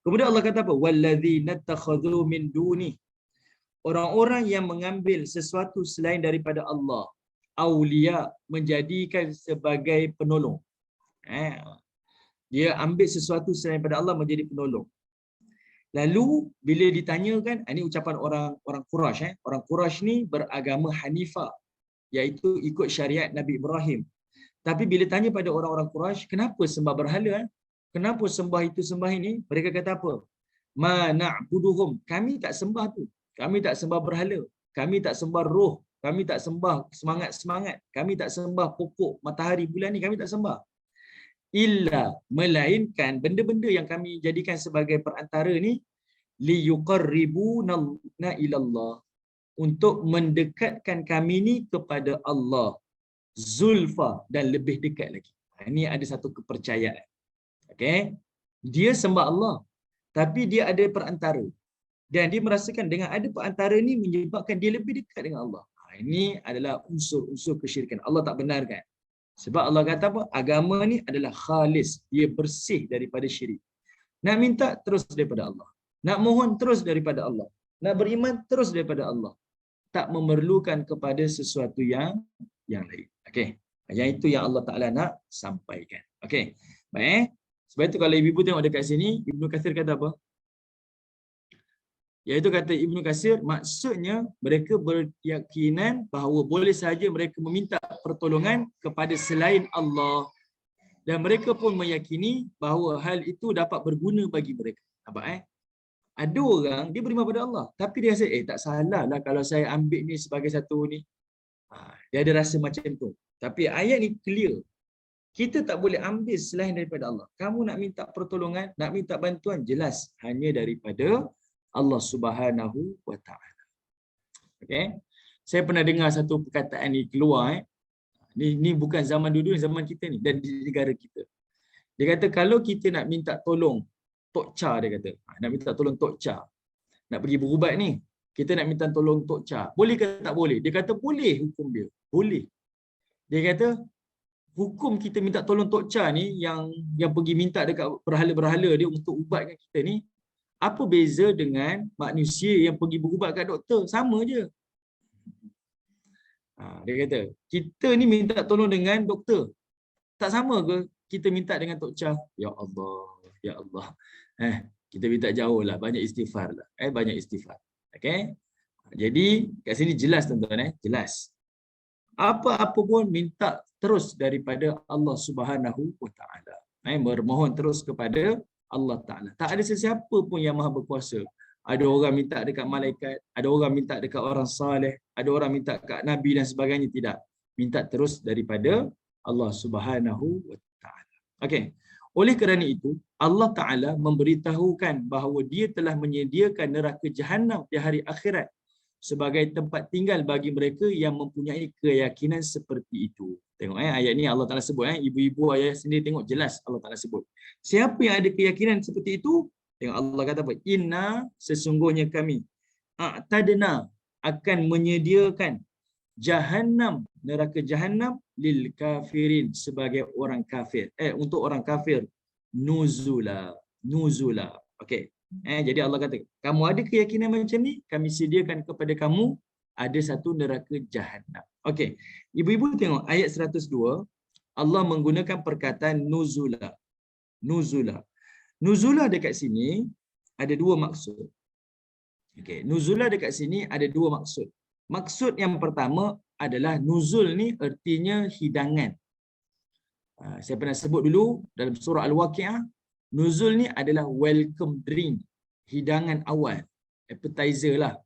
Speaker 1: Kemudian Allah kata apa? Walladzina takhadhu min duni. Orang-orang yang mengambil sesuatu selain daripada Allah, aulia, menjadikan sebagai penolong. Dia ambil sesuatu selain daripada Allah menjadi penolong. Lalu bila ditanyakan, ini ucapan orang Quraisy, orang Quraisy ni beragama Hanifah, iaitu ikut syariat Nabi Ibrahim. Tapi bila tanya pada orang-orang Quraisy, kenapa sembah berhala? Kenapa sembah itu sembah ini? Mereka kata apa? Ma na'buduhum. Kami tak sembah tu. Kami tak sembah berhala. Kami tak sembah roh. Kami tak sembah semangat-semangat. Kami tak sembah pokok, matahari, bulan ni kami tak sembah. Illa, melainkan benda-benda yang kami jadikan sebagai perantara ni liyuqarribuna ilallah, untuk mendekatkan kami ni kepada Allah, zulfa, dan lebih dekat lagi. Ini ada satu kepercayaan. Okey. Dia sembah Allah, tapi dia ada perantara. Dan dia merasakan dengan ada perantara ni menyebabkan dia lebih dekat dengan Allah. Ini adalah unsur-unsur kesyirikan. Allah tak benarkan. Sebab Allah kata apa? Agama ni adalah khalis. Dia bersih daripada syirik. Nak minta terus daripada Allah. Nak mohon terus daripada Allah. Nak beriman terus daripada Allah. Tak memerlukan kepada sesuatu yang lain. Okey. Yang itu yang Allah Ta'ala nak sampaikan. Okey. Baik. Sebab itu kalau ibu-ibu tengok dekat sini, Ibnu Katsir kata apa? Iaitu kata Ibnu Katsir, maksudnya mereka berkeyakinan bahawa boleh sahaja mereka meminta pertolongan kepada selain Allah, dan mereka pun meyakini bahawa hal itu dapat berguna bagi mereka. Nampak Ada orang dia beriman pada Allah, tapi dia rasa tak salah lah kalau saya ambil ni sebagai satu ni. Dia ada rasa macam tu. Tapi ayat ni clear. Kita tak boleh ambil selain daripada Allah. Kamu nak minta pertolongan, nak minta bantuan, jelas hanya daripada Allah Subhanahu wa Ta'ala. Okey. Saya pernah dengar satu perkataan ni keluar Ni bukan zaman dulu, zaman kita ni dan di negara kita. Dia kata kalau kita nak minta tolong Tok Cha, dia kata, nak minta tolong Tok Cha, nak pergi berubat ni, kita nak minta tolong Tok Cha, boleh ke tak boleh? Dia kata boleh, hukum dia. Boleh. Dia kata hukum kita minta tolong Tok Cha ni yang pergi minta dekat berhala-berhala dia untuk ubatkan kita ni, apa beza dengan manusia yang pergi berubat kat doktor? Sama je. Dia kata, kita ni minta tolong dengan doktor. Tak sama ke kita minta dengan Tok Cha? Ya Allah, ya Allah. Kita minta jauh lah, banyak istighfar lah. Banyak istighfar. Okey. Jadi kat sini jelas tuan-tuan, jelas. Apa-apa pun minta terus daripada Allah Subhanahu wa Ta'ala. Bermohon terus kepada Allah Ta'ala. Tak ada sesiapa pun yang maha berkuasa. Ada orang minta dekat malaikat, ada orang minta dekat orang saleh, ada orang minta dekat Nabi dan sebagainya. Tidak. Minta terus daripada Allah Subhanahu wa Ta'ala. Okey. Oleh kerana itu, Allah Ta'ala memberitahukan bahawa dia telah menyediakan neraka Jahannam di hari akhirat sebagai tempat tinggal bagi mereka yang mempunyai keyakinan seperti itu. Tengok ayat ni Allah Ta'ala sebut. Ibu-ibu ayat sendiri tengok jelas Allah Ta'ala sebut. Siapa yang ada keyakinan seperti itu, tengok Allah kata apa? Inna, sesungguhnya kami, a'tadna, akan menyediakan Jahannam, neraka Jahannam, lil kafirin, sebagai orang kafir. Untuk orang kafir. Nuzula. Okey. Jadi Allah kata, kamu ada keyakinan macam ni, kami sediakan kepada kamu ada satu neraka Jahannam. Okey. Ibu-ibu tengok ayat 102, Allah menggunakan perkataan nuzula. Nuzula dekat sini ada dua maksud. Okey, nuzula dekat sini ada dua maksud. Maksud yang pertama adalah nuzul ni artinya hidangan. Saya pernah sebut dulu dalam surah Al-Waqi'ah, nuzul ni adalah welcome drink, hidangan awal, appetizer lah,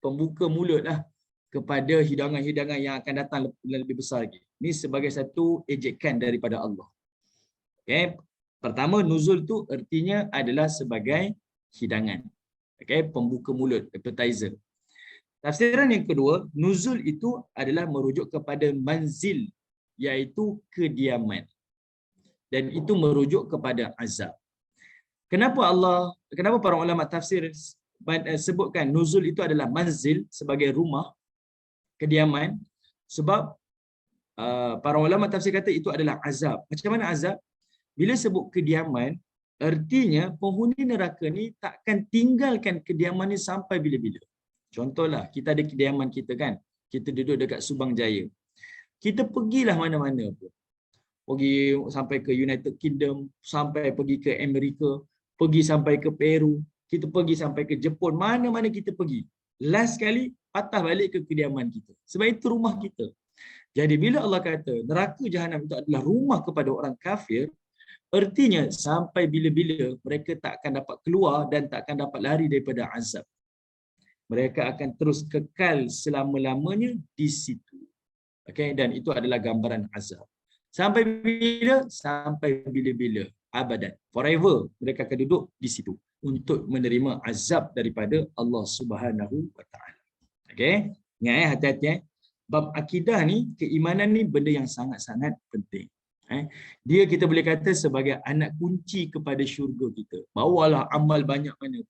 Speaker 1: pembuka mulut lah kepada hidangan-hidangan yang akan datang lebih besar lagi. Ini sebagai satu ejekan daripada Allah. Okey. Pertama, nuzul tu artinya adalah sebagai hidangan. Okey, pembuka mulut, appetizer. Tafsiran yang kedua, nuzul itu adalah merujuk kepada manzil, iaitu kediaman. Dan itu merujuk kepada azab. Kenapa para ulama tafsir sebutkan nuzul itu adalah manzil sebagai rumah, kediaman? Sebab para ulama tafsir kata itu adalah azab. Macam mana azab? Bila sebut kediaman, artinya penghuni neraka ni takkan tinggalkan kediaman ni sampai bila-bila. Contohlah, kita ada kediaman kita kan. Kita duduk dekat Subang Jaya. Kita pergilah mana-mana pun. Pergi sampai ke United Kingdom, sampai pergi ke Amerika, pergi sampai ke Peru, kita pergi sampai ke Jepun, mana-mana kita pergi. Last sekali, patah balik ke kediaman kita. Sebab itu rumah kita. Jadi bila Allah kata neraka jahanam itu adalah rumah kepada orang kafir, artinya sampai bila-bila mereka tak akan dapat keluar dan tak akan dapat lari daripada azab. Mereka akan terus kekal selama-lamanya di situ. Okey, dan itu adalah gambaran azab. Sampai bila? Sampai bila-bila. Abadan. Forever mereka akan duduk di situ untuk menerima azab daripada Allah Subhanahu wa taala. Okey? Ingat hati-hati bab akidah ni, keimanan ni benda yang sangat-sangat penting. Dia kita boleh kata sebagai anak kunci kepada syurga kita. Bawalah amal banyak mana.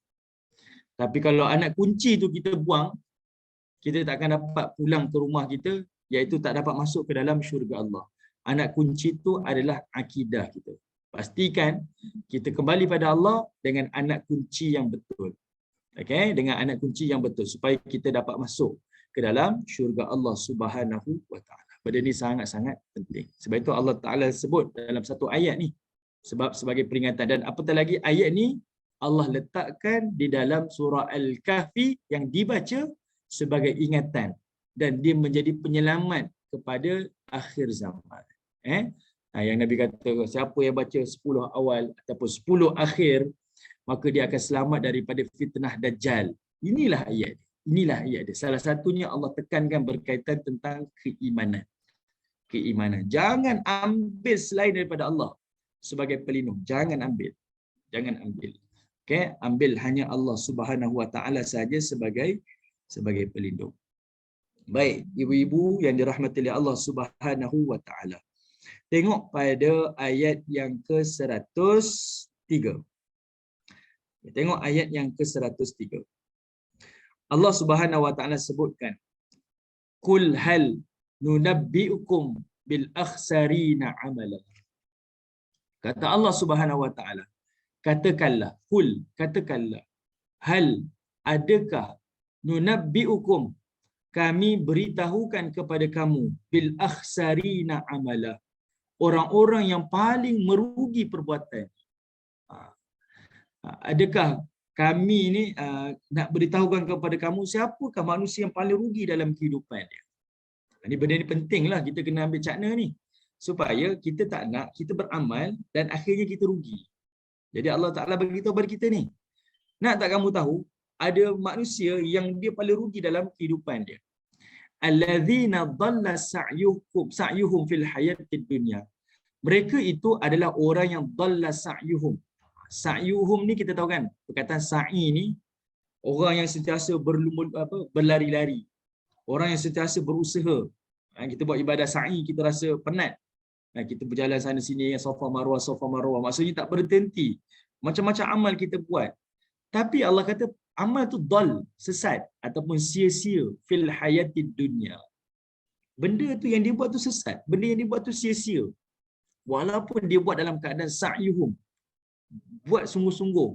Speaker 1: Tapi kalau anak kunci tu kita buang, kita tak akan dapat pulang ke rumah kita, iaitu tak dapat masuk ke dalam syurga Allah. Anak kunci tu adalah akidah kita. Pastikan kita kembali pada Allah dengan anak kunci yang betul. Okey, dengan anak kunci yang betul supaya kita dapat masuk ke dalam syurga Allah Subhanahu wa taala. Benda ni sangat-sangat penting. Sebab itu Allah Taala sebut dalam satu ayat ni sebab sebagai peringatan, dan apatah lagi ayat ni Allah letakkan di dalam surah Al-Kahfi yang dibaca sebagai ingatan dan dia menjadi penyelamat kepada akhir zaman. Yang Nabi kata siapa yang baca 10 awal ataupun 10 akhir maka dia akan selamat daripada fitnah Dajjal. Inilah ayat dia. Inilah ayat dia. Salah satunya Allah tekankan berkaitan tentang keimanan. Keimanan. Jangan ambil selain daripada Allah sebagai pelindung. Jangan ambil. Jangan ambil. Okay? Ambil hanya Allah Subhanahu wa taala saja sebagai pelindung. Baik, ibu-ibu yang dirahmati oleh Allah Subhanahu wa taala. Tengok pada ayat yang ke-103. Tengok ayat yang ke-103. Allah Subhanahu wa taala sebutkan, "Qul hal nunabbiukum bil akhsarina amala." Kata Allah Subhanahu wa taala, katakanlah, qul, katakanlah, hal, adakah, nunabbiukum, kami beritahukan kepada kamu, bil akhsarina amala, orang-orang yang paling merugi perbuatan. Adakah kami ni nak beritahukan kepada kamu siapakah manusia yang paling rugi dalam kehidupan dia? Ini benda ni pentinglah kita kena ambil cakna ni. Supaya kita tak nak kita beramal dan akhirnya kita rugi. Jadi Allah Ta'ala beritahu kepada kita ni. Nak tak kamu tahu, ada manusia yang dia paling rugi dalam kehidupan dia. Allazina dhalla sa'yuhum fil hayatid dunya. Mereka itu adalah orang yang dhalla sa'yuhum. Sa'yuhum ni kita tahu kan, perkataan sa'i ni orang yang sentiasa berlari-lari. Orang yang sentiasa berusaha. Kita buat ibadah sa'i kita rasa penat. Kita berjalan sana sini Safa Marwah, maksudnya tak berhenti. Macam-macam amal kita buat. Tapi Allah kata amal tu dhal, sesat ataupun sia-sia fil hayatid dunya. Benda tu yang dia buat tu sesat, benda yang dia buat tu sia-sia. Walaupun dia buat dalam keadaan sa'yuhum, buat sungguh-sungguh,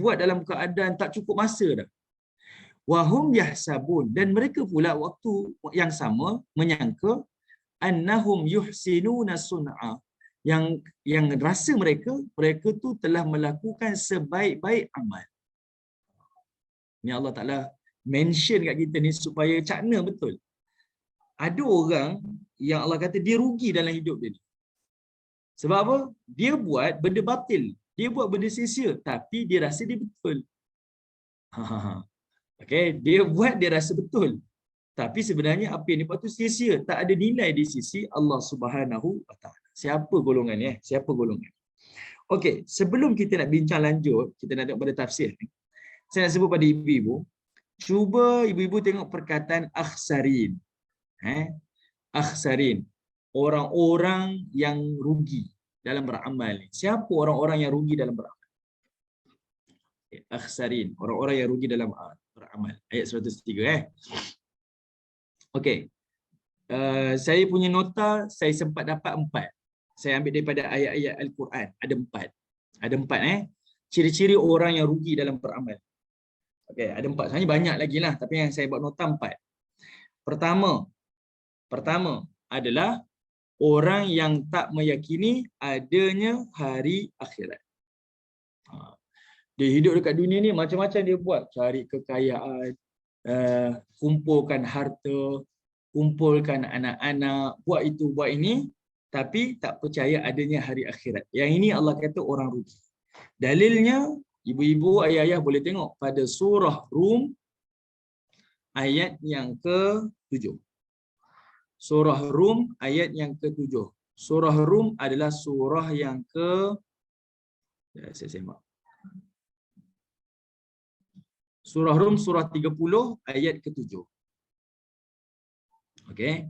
Speaker 1: buat dalam keadaan tak cukup masa dah. Wahum yahsabun, dan mereka pula waktu yang sama menyangka annahum yuhsinuna sun'a, yang rasa mereka tu telah melakukan sebaik-baik amal. Ni Allah Ta'ala mention kat kita ni supaya cakna betul. Ada orang yang Allah kata dia rugi dalam hidup dia ni. Sebab apa? Dia buat benda batil. Dia buat benda sia-sia. Tapi dia rasa dia betul. Okay? Dia buat dia rasa betul. Tapi sebenarnya apa yang dia buat tu sia-sia. Tak ada nilai di sisi Allah Subhanahu wa taala. Siapa golongan ni? Siapa golongan? Okey, sebelum kita nak bincang lanjut, kita nak tengok pada tafsir ni. Saya nak sebut pada ibu-ibu, cuba ibu-ibu tengok perkataan akhsarin. Akhsarin. Orang-orang yang rugi dalam beramal ni. Siapa orang-orang yang rugi dalam beramal? Akhsarin, orang-orang yang rugi dalam beramal. Ayat 103 Okey. Saya punya nota saya sempat dapat 4. Saya ambil daripada ayat-ayat Al-Quran. Ada 4. Ada 4 ciri-ciri orang yang rugi dalam beramal. Okey, ada 4. Sebenarnya banyak lagi lah, tapi yang saya buat nota 4. Pertama adalah orang yang tak meyakini adanya hari akhirat. Dia hidup dekat dunia ni macam-macam dia buat, cari kekayaan, kumpulkan harta, kumpulkan anak-anak, buat itu buat ini, tapi tak percaya adanya hari akhirat. Yang ini Allah kata orang rugi. Dalilnya ibu-ibu, ayah-ayah boleh tengok pada surah Rum ayat yang ke-7. Surah Rum ayat yang ke-7. Surah Rum adalah surah yang saya semak. Surah Rum surah 30 ayat ke-7. Okey.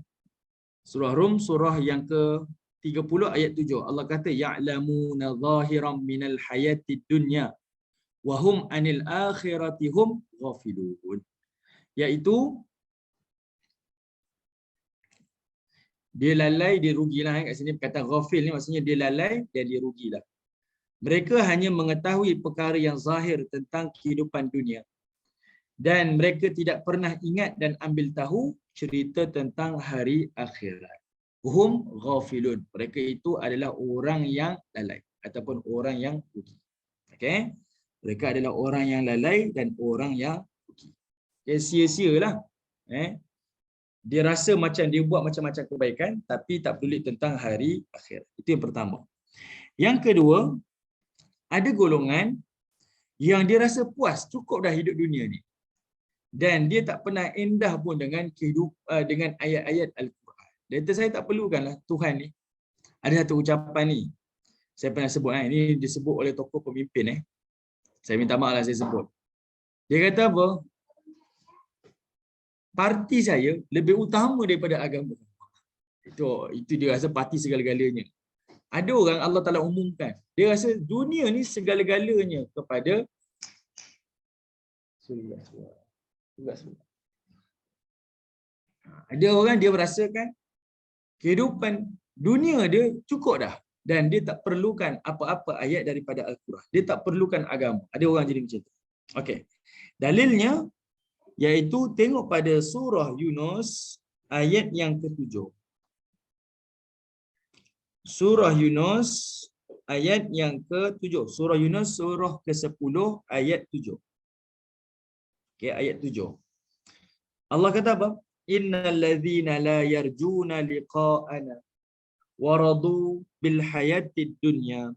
Speaker 1: Surah Rum surah yang ke-30 ayat 7. Allah kata ya'lamuna zahiran minal hayatid dunya wa hum anil akhirati hum ghafilun. Iaitu dia lalai, dia rugilah. Kat sini perkataan ghafil ni maksudnya dia lalai dan dia rugilah. Mereka hanya mengetahui perkara yang zahir tentang kehidupan dunia. Dan mereka tidak pernah ingat dan ambil tahu cerita tentang hari akhirat. Hum ghafilun. Mereka itu adalah orang yang lalai ataupun orang yang rugi. Okey? Mereka adalah orang yang lalai dan orang yang rugi. Dia sia-sialah. Dia rasa macam dia buat macam-macam kebaikan tapi tak peduli tentang hari akhirat. Itu yang pertama. Yang kedua, ada golongan yang dia rasa puas, cukup dah hidup dunia ni. Dan dia tak pernah indah pun dengan dengan ayat-ayat Al-Quran. Dia kata saya tak perlukanlah Tuhan ni. Ada satu ucapan ni, saya pernah sebut, ini disebut oleh tokoh pemimpin. Saya minta maaf lah saya sebut. Dia kata apa? Parti saya lebih utama daripada agama. Itu dia rasa parti segala-galanya. Ada orang Allah Ta'ala umumkan, dia rasa dunia ni segala-galanya kepada ada orang dia merasakan kehidupan dunia dia cukup dah dan dia tak perlukan apa-apa ayat daripada Al-Quran. Dia tak perlukan agama. Ada orang jadi macam tu. Okey. Dalilnya iaitu tengok pada surah Yunus ayat yang ke-7. Surah Yunus ayat yang ke-7. Surah Yunus surah ke-10 ayat 7. Okey, ayat 7. Allah kata apa? Innal ladzina la yarjuna liqa'ana wa radu bil hayatid dunya.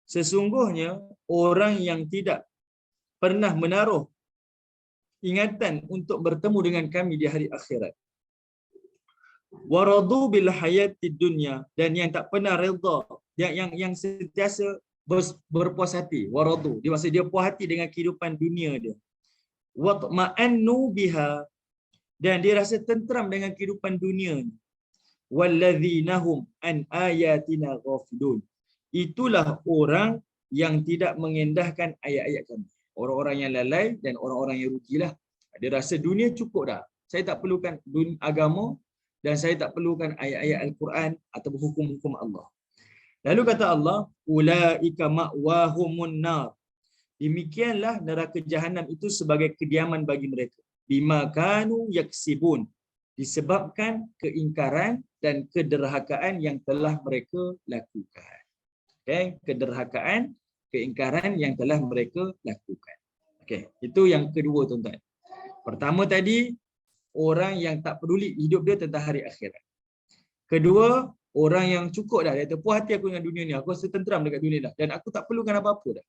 Speaker 1: Sesungguhnya orang yang tidak pernah menaruh ingatan untuk bertemu dengan kami di hari akhirat. Wa radu bil hayatid dunya, dan yang tak pernah redha, yang sentiasa berpuas hati. Wa radu, dia maksud dia puas hati dengan kehidupan dunia dia. Wa ma'annu biha, dan dia rasa tenteram dengan kehidupan dunia ni. Walladzinahum an ayatina ghafilun. Itulah orang yang tidak mengendahkan ayat-ayat kami. Orang-orang yang lalai dan orang-orang yang rugilah. Dia rasa dunia cukup dah. Saya tak perlukan agama dan saya tak perlukan ayat-ayat Al-Quran atau hukum-hukum Allah. Lalu kata Allah, ulaika ma'wahumun nar. Demikianlah neraka jahanam itu sebagai kediaman bagi mereka. Bima kanu yaksibun. Disebabkan keingkaran dan kederhakaan yang telah mereka lakukan. Okay? Kederhakaan, keingkaran yang telah mereka lakukan. Okay. Itu yang kedua, tuan-tuan. Pertama tadi, orang yang tak peduli hidup dia tentang hari akhirat. Kedua, orang yang cukup dah. Dia kata, puas hati aku dengan dunia ni. Aku rasa tenteram dekat dunia dah. Dan aku tak perlukan apa-apa dah.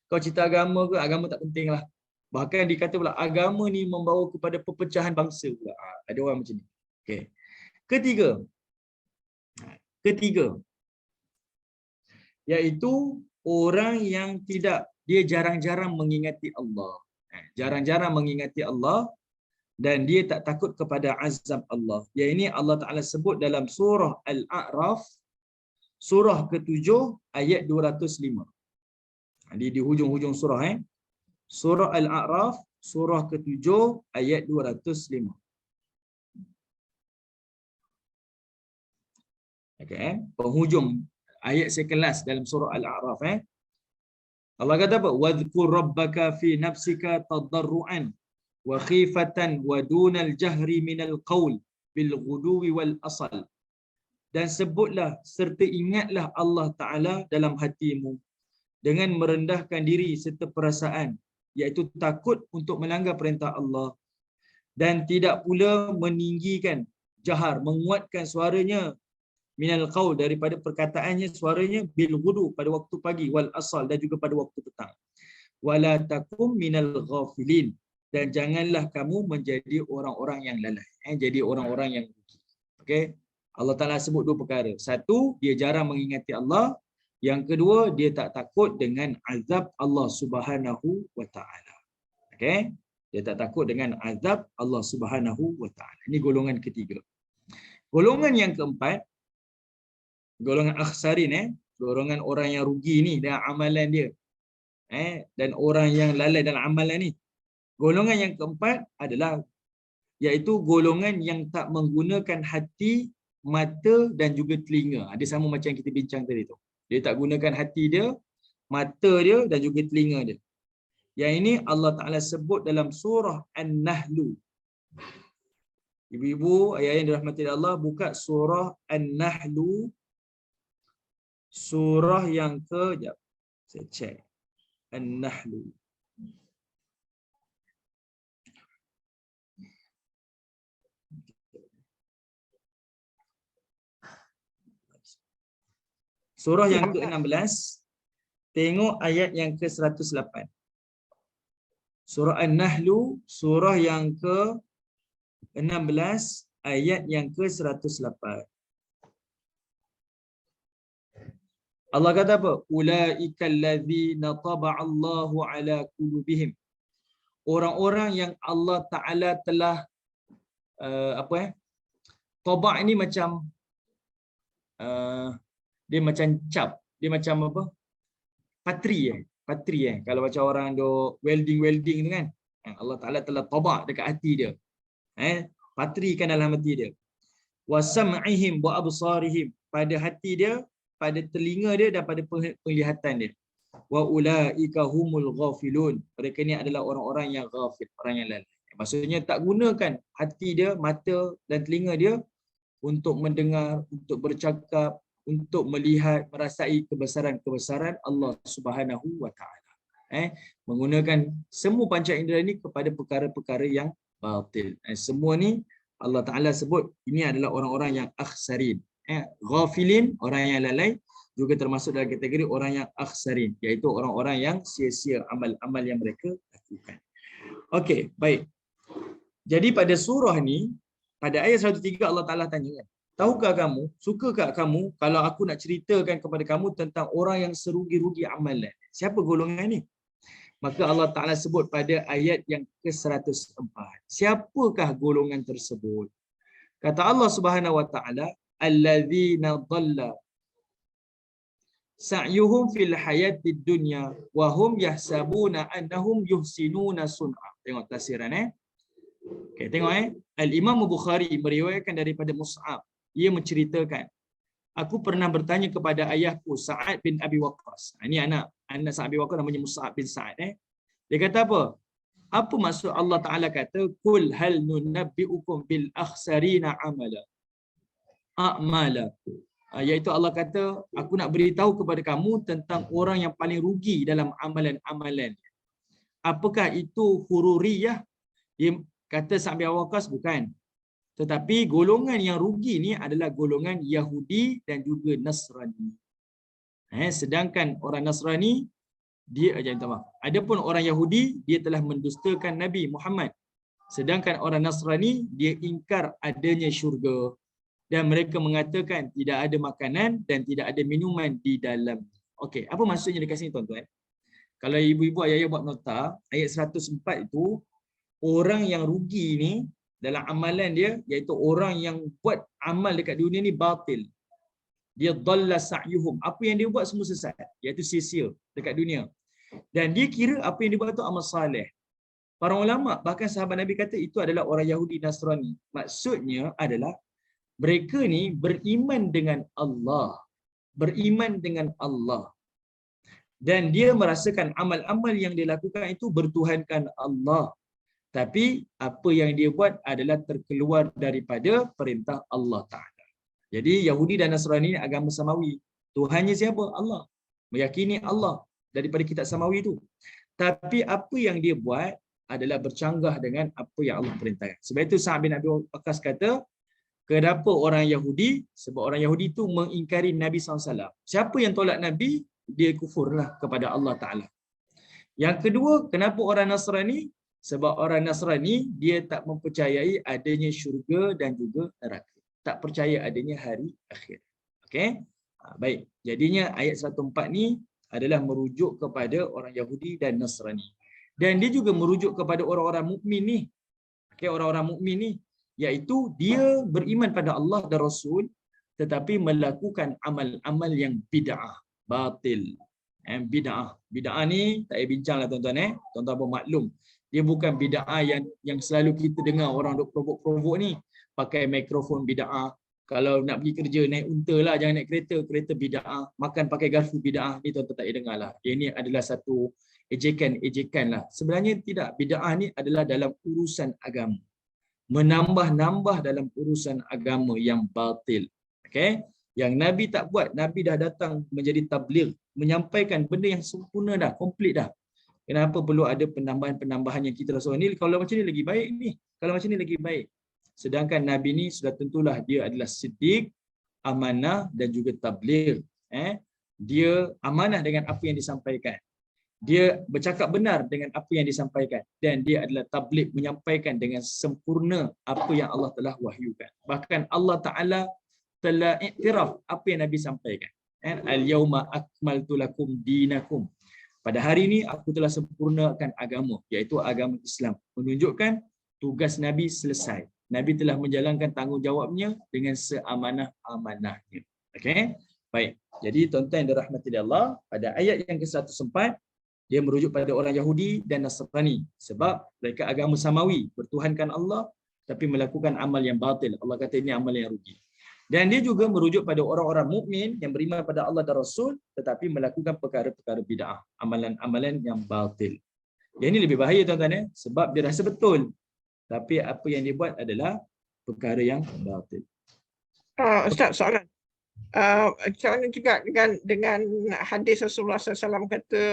Speaker 1: Kau cerita agama ke, agama tak penting lah. Bahkan dikata pula, agama ni membawa kepada perpecahan bangsa pula. Ada orang macam ni. Okay. Ketiga, iaitu orang yang dia jarang-jarang mengingati Allah. Jarang-jarang mengingati Allah dan dia tak takut kepada azab Allah. Yang ini Allah Ta'ala sebut dalam surah Al-A'raf, surah ke-7 ayat 205. Di hujung-hujung surah. Surah Al-A'raf, surah ke-7 ayat 205. Okay, penghujung ayat sekelas dalam surah Al-A'raf. Allah kata apa? Wadhkur rabbaka fi nafsika tadarruan wa khifatan wa dunal jahri minal qaul bil ghuduwi wal asal. Dan sebutlah serta ingatlah Allah Ta'ala dalam hatimu dengan merendahkan diri serta perasaan, iaitu takut untuk melanggar perintah Allah, dan tidak pula meninggikan jahar, menguatkan suaranya minal qaul, daripada perkataannya suaranya, bil ghudu, pada waktu pagi, wal asal, dan juga pada waktu petang. Wala takum minal ghafilin, dan janganlah kamu menjadi orang-orang yang lalai, jadi orang-orang yang rugi. Okey, Allah Taala sebut dua perkara. Satu, dia jarang mengingati Allah. Yang kedua, dia tak takut dengan azab Allah Subhanahu wa taala. Okey, dia tak takut dengan azab Allah Subhanahu wa taala. Ini golongan ketiga. Golongan yang keempat, golongan akhsarin, golongan orang yang rugi ni dengan amalan dia, dan orang yang lalai dalam amalan ni. Golongan yang keempat adalah iaitu golongan yang tak menggunakan hati, mata dan juga telinga. Ada sama macam yang kita bincang tadi tu. Dia tak gunakan hati dia, mata dia dan juga telinga dia. Yang ini Allah Ta'ala sebut dalam surah An-Nahlu. Ibu-ibu, ayah yang dirahmati Allah, buka surah An-Nahlu, surah yang ke, sekejap, saya cek. An-Nahlu. Surah yang ke-16, tengok ayat yang ke-108. Surah An-Nahlu, surah yang ke-16, ayat yang ke-108. Allah kata apa? Ulaikal ladzina taba'allahu ala qulubihim. Orang-orang yang Allah Ta'ala telah taba' ini macam dia macam cap, dia macam apa? Patri kalau macam orang duk welding tu kan. Allah Ta'ala telah taba' dekat hati dia. Patrikan dalam hati dia. Wa sam'ihim wa absarihim, pada hati dia, pada telinga dia dan pada penglihatan dia. Wa ulaika humul ghafilun. Mereka ni adalah orang-orang yang ghafil, orang yang lalai. Maksudnya tak gunakan hati dia, mata dan telinga dia untuk mendengar, untuk bercakap, untuk melihat, merasai kebesaran-kebesaran Allah Subhanahu wa taala. Menggunakan semua panca indera ini kepada perkara-perkara yang batil. Semua ni Allah Taala sebut ini adalah orang-orang yang akhsarin. Ghafilin, orang yang lalai, juga termasuk dalam kategori orang yang akhsarin, iaitu orang-orang yang sia-sia amal-amal yang mereka lakukan. Okey, baik. Jadi pada surah ni, pada ayat 103 Allah Taala tanya kan, tahukah kamu, sukakah kamu kalau aku nak ceritakan kepada kamu tentang orang yang serugi-rugi amalan? Siapa golongan ni? Maka Allah Ta'ala sebut pada ayat yang ke-104. Siapakah golongan tersebut? Kata Allah Subhanahu Wa Ta'ala, alladzina dhalla sa'yuhum fil hayatid dunya wa hum yahsabuna annahum yuhsinuna sun'a. Tengok tafsiran Okey, tengok Al-Imam Bukhari meriwayatkan daripada Mus'ab. Ia menceritakan, aku pernah bertanya kepada ayahku Sa'ad bin Abi Waqqas. Ini anak Sa'ad bin Abi Waqqas namanya Mus'ab bin Sa'ad. Dia kata apa? Apa maksud Allah Ta'ala kata kul hal nunabbi'ukum bil akhsarina a'mala. Iaitu Allah kata, aku nak beritahu kepada kamu tentang orang yang paling rugi dalam amalan-amalan. Apakah itu hururiyah? Dia kata Sa'ad bin Abi Waqqas, bukan. Tetapi golongan yang rugi ni adalah golongan Yahudi dan juga Nasrani. Sedangkan orang Nasrani, adapun orang Yahudi, dia telah mendustakan Nabi Muhammad. Sedangkan orang Nasrani, dia ingkar adanya syurga. Dan mereka mengatakan tidak ada makanan dan tidak ada minuman di dalam. Okey, apa maksudnya dekat sini tuan-tuan? Kalau ibu-ibu ayah-ayah buat nota, ayat 104 itu orang yang rugi ni dalam amalan dia iaitu orang yang buat amal dekat dunia ni batil. Dia dhalla sa'yuhum. Apa yang dia buat semua sesat, iaitu sia-sia dekat dunia. Dan dia kira apa yang dia buat tu amal soleh. Para ulama bahkan sahabat Nabi kata itu adalah orang Yahudi Nasrani. Maksudnya adalah mereka ni beriman dengan Allah. Beriman dengan Allah. Dan dia merasakan amal-amal yang dia lakukan itu bertuhankan Allah. Tapi apa yang dia buat adalah terkeluar daripada perintah Allah Ta'ala. Jadi Yahudi dan Nasrani ni agama samawi. Tuhannya siapa? Allah. Meyakini Allah daripada kitab samawi itu. Tapi apa yang dia buat adalah bercanggah dengan apa yang Allah perintahkan. Sebab itu Sa'ad bin Abi Waqqas kata, kenapa orang Yahudi? Sebab orang Yahudi itu mengingkari Nabi SAW. Siapa yang tolak Nabi, dia kufurlah kepada Allah Ta'ala. Yang kedua, kenapa orang Nasrani? Sebab orang Nasrani, dia tak mempercayai adanya syurga dan juga neraka. Tak percaya adanya hari akhir. Okey? Baik. Jadinya ayat 104 ni adalah merujuk kepada orang Yahudi dan Nasrani. Dan dia juga merujuk kepada orang-orang mukmin ni. Okey, orang-orang mukmin ni iaitu dia beriman pada Allah dan Rasul tetapi melakukan amal-amal yang bid'ah, batil. Bid'ah. Bid'ah ni tak payah bincanglah tuan-tuan Tuan-tuan pun maklum. Dia bukan bid'ah yang selalu kita dengar orang duk provok-provok ni. Pakai mikrofon bid'ah. Kalau nak pergi kerja naik unta lah, jangan naik kereta, kereta bid'ah. Makan pakai garpu bid'ah. Ni tuan-tuan tak payah dengar lah. Ini adalah satu ejekan lah. Sebenarnya tidak. Bid'ah ni adalah dalam urusan agama. Menambah-nambah dalam urusan agama yang batil. Okey? Yang Nabi tak buat. Nabi dah datang menjadi tabligh, menyampaikan benda yang sempurna dah, komplit dah. Kenapa perlu ada penambahan-penambahan yang kita rasa ni kalau macam ni lagi baik ni. Kalau macam ni lagi baik. Sedangkan Nabi ni sudah tentulah dia adalah siddiq, amanah dan juga tabligh. Dia amanah dengan apa yang disampaikan. Dia bercakap benar dengan apa yang disampaikan dan dia adalah tabligh, menyampaikan dengan sempurna apa yang Allah telah wahyukan. Bahkan Allah Taala telah iktiraf apa yang Nabi sampaikan. Al-yauma akmaltu lakum dinakum. Pada hari ini aku telah sempurnakan agama, iaitu agama Islam. Menunjukkan tugas Nabi selesai. Nabi telah menjalankan tanggungjawabnya dengan seamanah-amanahnya. Okey? Baik. Jadi tuan-tuan yang dirahmati Allah, pada ayat yang ke-104 dia merujuk pada orang Yahudi dan Nasrani sebab mereka agama samawi, bertuhankan Allah tapi melakukan amal yang batil. Allah kata ini amal yang rugi. Dan dia juga merujuk pada orang-orang mukmin yang beriman pada Allah dan Rasul tetapi melakukan perkara-perkara bid'ah, amalan-amalan yang batil. Yang ini lebih bahaya tuan-tuan sebab dia rasa betul tapi apa yang dia buat adalah perkara yang batil.
Speaker 2: Ustaz, soalan. Macam mana juga dengan hadis Rasulullah SAW kata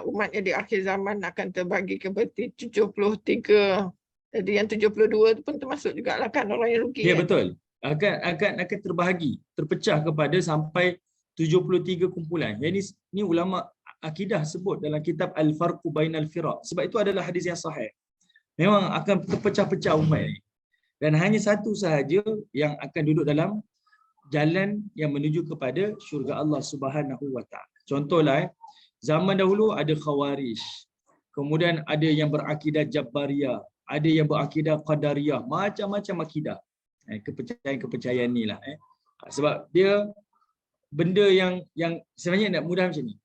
Speaker 2: umatnya di akhir zaman akan terbagi kepada 73. Jadi yang 72 itu pun termasuk jugalah kan orang yang rugi.
Speaker 1: Ya
Speaker 2: kan?
Speaker 1: Betul. Akan terbahagi, terpecah kepada sampai 73 kumpulan. Jadi ni ulama akidah sebut dalam kitab Al-Farqu Bainal Firaq. Sebab itu adalah hadis yang sahih. Memang akan terpecah-pecah umat ini. Dan hanya satu sahaja yang akan duduk dalam jalan yang menuju kepada syurga Allah Subhanahu Wa Taala. Contohlah zaman dahulu ada Khawarij. Kemudian ada yang berakidah Jabbariyah, ada yang berakidah Qadariyah, macam-macam akidah. Kepercayaan-kepercayaan ni lah. Sebab dia benda yang sebenarnya nak mudah macam ni.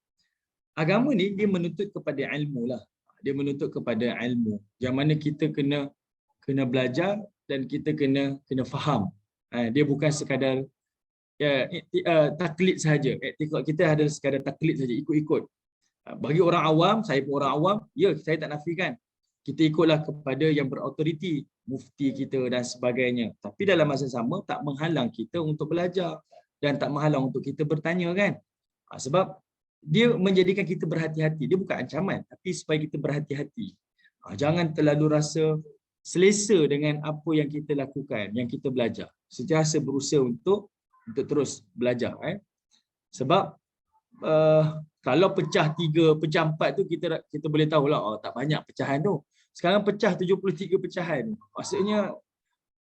Speaker 1: Agama ni dia menuntut kepada ilmu lah. Dia menuntut kepada ilmu. Yang mana kita kena belajar dan kita kena faham. Dia bukan sekadar taklid sahaja. Kita ada sekadar taklid saja, ikut-ikut. Bagi orang awam, saya pun orang awam, ya saya tak nafikan. Kita ikutlah kepada yang berautoriti, mufti kita dan sebagainya. Tapi dalam masa sama tak menghalang kita untuk belajar dan tak menghalang untuk kita bertanya kan. Sebab dia menjadikan kita berhati-hati. Dia bukan ancaman tapi supaya kita berhati-hati. Jangan terlalu rasa selesa dengan apa yang kita lakukan, yang kita belajar. Sentiasa berusaha untuk terus belajar. Sebab kalau pecah 3, pecah 4 tu kita boleh tahulah tak banyak pecahan tu. Sekarang pecah 73 pecahan. Maksudnya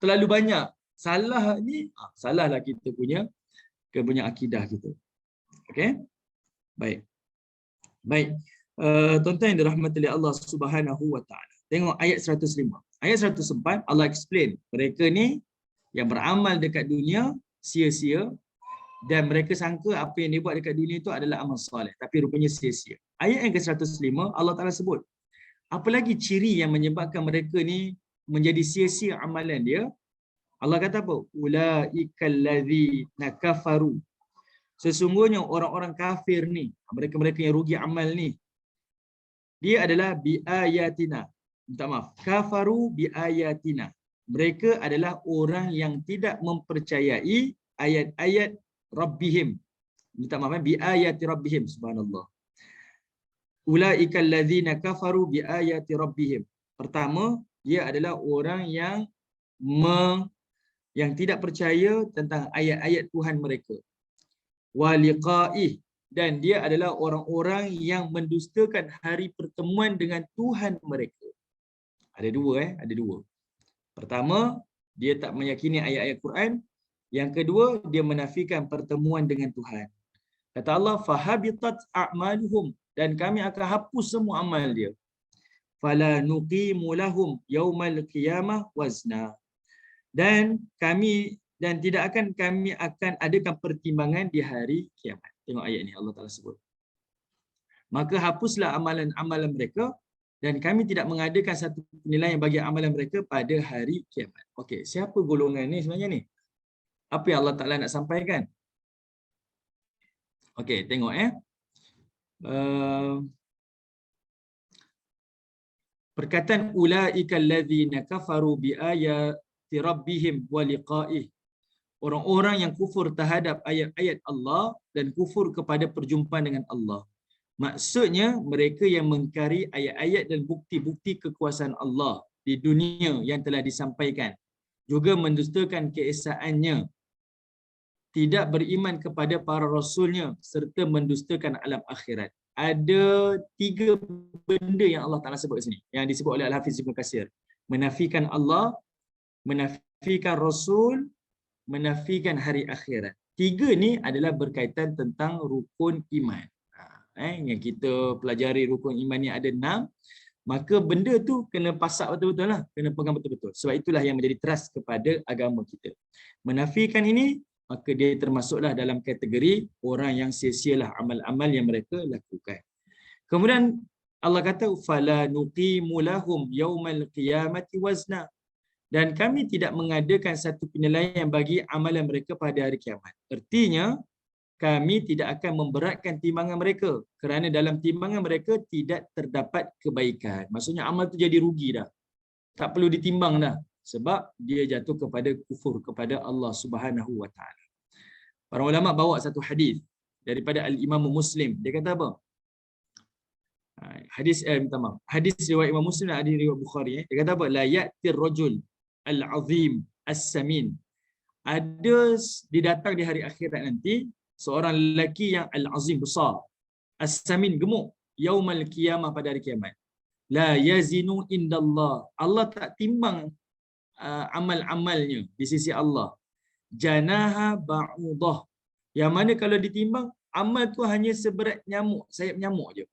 Speaker 1: terlalu banyak. Salah ni salahlah kita punya akidah kita. Okey? Baik. Baik. Tuan-tuan yang dirahmati oleh Allah Subhanahu wa taala. Tengok ayat 105. Ayat 104 Allah explain mereka ni yang beramal dekat dunia sia-sia dan mereka sangka apa yang dia buat dekat dunia itu adalah amal soleh tapi rupanya sia-sia. Ayat yang ke-105 Allah Taala sebut apa lagi ciri yang menyebabkan mereka ni menjadi sia-sia amalan dia? Allah kata apa? Ulaikal ladzina kafaru. Sesungguhnya orang-orang kafir ni, mereka-mereka yang rugi amal ni, dia adalah biayatina. Minta maaf. Kafaru biayatina. Mereka adalah orang yang tidak mempercayai ayat-ayat Rabbihim. Minta maaf, biayati Rabbihim. Subhanallah. Ulaikal ladzina kafaru biayati Rabbihim. Pertama, dia adalah orang yang tidak percaya tentang ayat-ayat Tuhan mereka. Wa liqa'ih, dan dia adalah orang-orang yang mendustakan hari pertemuan dengan Tuhan mereka. Ada dua. Pertama, dia tak meyakini ayat-ayat Quran. Yang kedua, dia menafikan pertemuan dengan Tuhan. Kata Allah, fahabitat a'maluhum, dan kami akan hapus semua amal dia. Fala nuqimu lahum yaumal qiyamah wazna. Dan tidak akan kami akan adakan pertimbangan di hari kiamat. Tengok ayat ni Allah Taala sebut. Maka hapuslah amalan-amalan mereka dan kami tidak mengadakan satu penilaian bagi amalan mereka pada hari kiamat. Okey, siapa golongan ni sebenarnya ni? Apa yang Allah Taala nak sampaikan? Okey, tengok perkataan ulaikal ladzina kafaru biayati rabbihim wa liqa'ih. Orang-orang yang kufur terhadap ayat-ayat Allah dan kufur kepada perjumpaan dengan Allah. Maksudnya mereka yang mengingkari ayat-ayat dan bukti-bukti kekuasaan Allah di dunia yang telah disampaikan. Juga mendustakan keesaannya. Tidak beriman kepada para rasulnya serta mendustakan alam akhirat. Ada 3 benda yang Allah Taala sebut di sini yang disebut oleh Al-Hafiz Ibn Katsir. Menafikan Allah, menafikan Rasul, menafikan hari akhirat. 3 ni adalah berkaitan tentang rukun iman. Yang kita pelajari rukun iman ni ada 6. Maka benda tu kena pasak betul-betul lah. Kena pegang betul-betul. Sebab itulah yang menjadi trust kepada agama kita. Menafikan ini, maka dia termasuklah dalam kategori orang yang sia-sialah amal-amal yang mereka lakukan. Kemudian Allah kata, fala nuqimu lahum yaumal qiyamati wazna. Dan kami tidak mengadakan satu penilaian bagi amalan mereka pada hari kiamat. Artinya, kami tidak akan memberatkan timbangan mereka kerana dalam timbangan mereka tidak terdapat kebaikan. Maksudnya amal tu jadi rugi dah. Tak perlu ditimbang dah. Sebab dia jatuh kepada kufur kepada Allah Subhanahu wa taala. Para ulama bawa satu hadis daripada Al-Imam Muslim. Dia kata apa? Hadis riwayat Imam Muslim dan hadis riwayat Bukhari. Dia kata apa? La ya'tir rajul al-azim as-samin. Ada didatang di hari akhirat nanti seorang lelaki yang al-azim besar, as-samin gemuk, yaumal qiyamah pada hari kiamat. La yazinu indallah. Allah tak timbang amal-amalnya di sisi Allah. Janaha ba'udah. Yang mana kalau ditimbang amal tu hanya seberat nyamuk, sayap nyamuk je.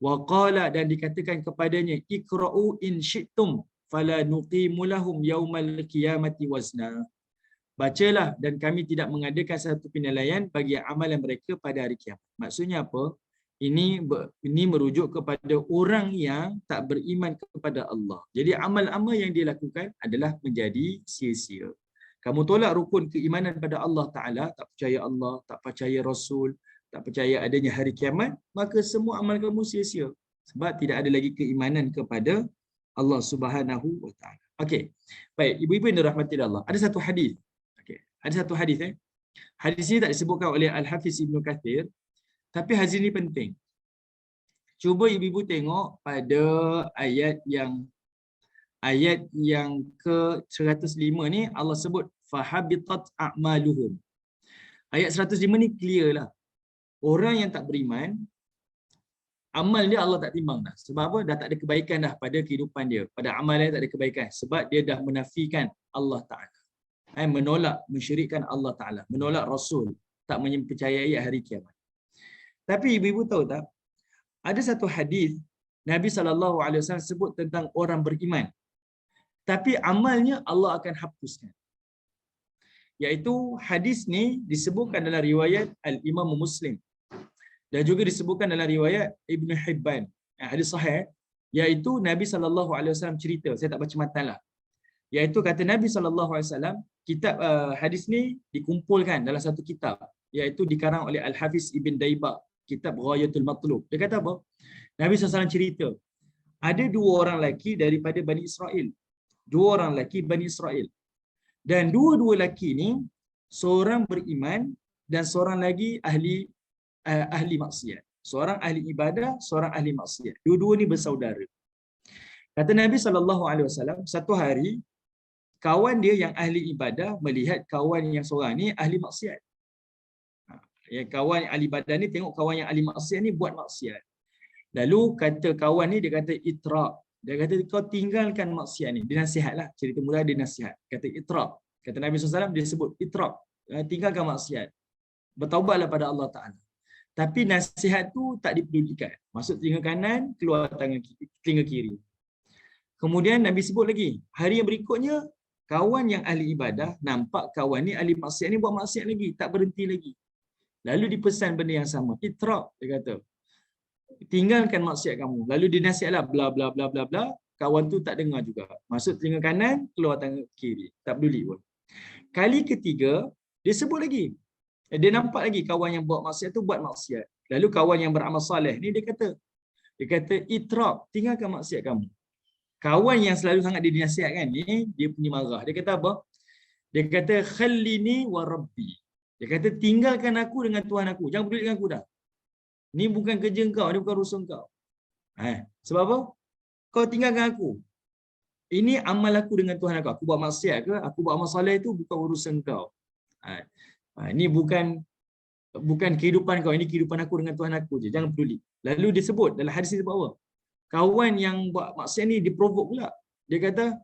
Speaker 1: Wa qala, dan dikatakan kepadanya, ikra'u in syi'tum fala nuqimu lahum yaumal qiyamati wazna. Bacalah dan kami tidak mengadakan satu penilaian bagi amalan mereka pada hari kiamat. Maksudnya apa? Ini merujuk kepada orang yang tak beriman kepada Allah. Jadi amal-amal yang dia lakukan adalah menjadi sia-sia. Kamu tolak rukun keimanan pada Allah Ta'ala, tak percaya Allah, tak percaya Rasul, tak percaya adanya hari kiamat, maka semua amal kamu sia-sia. Sebab tidak ada lagi keimanan kepada Allah Subhanahu wa taala. Okey. Baik, ibu-ibu yang dirahmati Allah. Ada satu hadis. Okey. Ada satu hadis Hadis ini tak disebutkan oleh Al-Hafiz Ibn Katsir, tapi hadis ini penting. Cuba ibu-ibu tengok pada ayat yang ke-105 ni Allah sebut fahabitat a'maluhum. Ayat 105 ni clear lah. Orang yang tak beriman, amal dia Allah tak timbang dah. Sebab apa? Dah tak ada kebaikan dah pada kehidupan dia. Pada amal dia tak ada kebaikan. Sebab dia dah menafikan Allah Ta'ala. Menolak, mensyirikkan Allah Ta'ala. Menolak Rasul. Tak mempercayai hari kiamat. Tapi ibu-ibu tahu tak? Ada satu hadis Nabi SAW sebut tentang orang beriman. Tapi amalnya Allah akan hapuskan. Iaitu hadis ni disebutkan dalam riwayat Al-Imam Muslim. Dan juga disebutkan dalam riwayat Ibn Hibban. Hadis sahih. Iaitu Nabi SAW cerita. Saya tak baca matalah. Iaitu kata Nabi SAW, kitab hadis ni dikumpulkan dalam satu kitab. Iaitu dikarang oleh Al-Hafiz Ibn Daibak. Kitab Ghayatul Matlub. Dia kata apa? Nabi SAW cerita. Ada dua orang lelaki daripada Bani Israel. Dua orang lelaki Bani Israel. Dan dua-dua lelaki ni, seorang beriman dan seorang lagi ahli maksiat. Seorang ahli ibadah, seorang ahli maksiat. Dua-dua ni bersaudara. Kata Nabi SAW, satu hari, kawan dia yang ahli ibadah melihat kawan yang seorang ni ahli maksiat. Yang kawan yang ahli ibadah ni tengok kawan yang ahli maksiat ni buat maksiat. Lalu kata kawan ni, dia kata itraq. Dia kata kau tinggalkan maksiat ni. Dia nasihatlah. Cerita mula dia nasihat. Kata itraq. Kata Nabi SAW, dia sebut itraq. Tinggalkan maksiat. Bertaubatlah pada Allah Ta'ala. Tapi nasihat tu tak dipedulikan. Masuk telinga kanan, keluar telinga kiri. Kemudian Nabi sebut lagi. Hari yang berikutnya, kawan yang ahli ibadah nampak kawan ni ahli maksiat ni buat maksiat lagi. Tak berhenti lagi. Lalu dipesan benda yang sama. Itraq, dia kata. Tinggalkan maksiat kamu. Lalu dia nasihatlah bla bla bla bla bla. Kawan tu tak dengar juga. Masuk telinga kanan, keluar telinga kiri. Tak peduli pun. Kali ketiga, dia sebut lagi. Dia nampak lagi kawan yang buat maksiat tu buat maksiat. Lalu kawan yang beramal soleh ni dia kata itraq, tinggalkan maksiat kamu. Kawan yang selalu sangat dia dinasihatkan ni, dia punya marah. Dia kata apa? Dia kata khallini wa rabbi. Dia kata tinggalkan aku dengan Tuhan aku. Jangan peduli dengan aku dah. Ni bukan kerja kau, ni bukan urusan kau. Sebab apa? Kau tinggalkan aku. Ini amal aku dengan Tuhan aku. Aku buat maksiat ke? Aku buat amal soleh tu bukan urusan kau. Ini bukan kehidupan kau. Ini kehidupan aku dengan Tuhan aku je. Jangan peduli. Lalu dia sebut dalam hadis ni sebut apa? Kawan yang buat maksiat ni diprovok pula. Dia kata,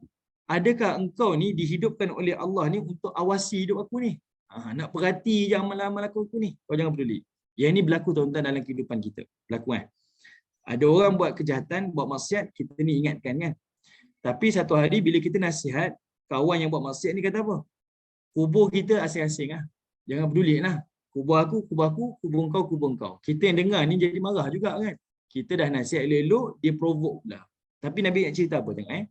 Speaker 1: adakah engkau ni dihidupkan oleh Allah ni untuk awasi hidup aku ni? Nak perhati je amal-amal aku ni. Kau jangan peduli. Yang ini berlaku tuan-tuan dalam kehidupan kita. Berlaku kan? Ada orang buat kejahatan, buat maksiat, kita ni ingatkan kan? Tapi satu hari bila kita nasihat, kawan yang buat maksiat ni kata apa? Kubur kita asing-asing lah. Jangan peduli lah. Kubur aku, kubur kau. Kita yang dengar ni jadi marah juga kan? Kita dah nasihat elok-elok, dia provok pula. Tapi Nabi nak cerita apa tengok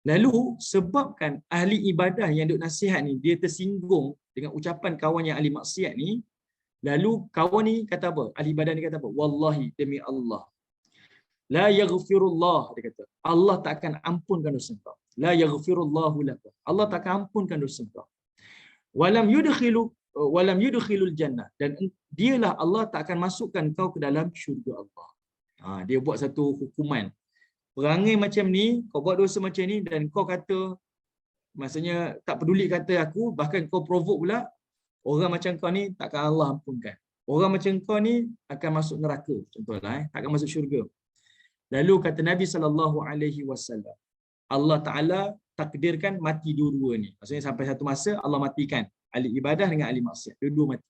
Speaker 1: Lalu sebabkan ahli ibadah yang duk nasihat ni, dia tersinggung dengan ucapan kawan yang ahli maksiat ni. Lalu kawan ni kata apa? Ahli ibadah ni kata apa? Wallahi demi Allah. La yaghfirullah, dia kata. Allah tak akan ampunkan dosa kau. La yaghfirullahu lakum. Allah tak akan ampunkan dosa kau. Walam yudkhilul jannah, dan dialah Allah tak akan masukkan kau ke dalam syurga Allah. Dia buat satu hukuman. Perangai macam ni, kau buat dosa macam ni dan kau kata, maksudnya tak peduli kata aku, bahkan kau provok pula, orang macam kau ni takkan Allah ampunkan. Orang macam kau ni akan masuk neraka, contohlah takkan masuk syurga. Lalu kata Nabi SAW, Allah Ta'ala takdirkan mati dua-dua ni. Maksudnya sampai satu masa Allah matikan ahli ibadah dengan ahli maksiat. Dua-dua mati.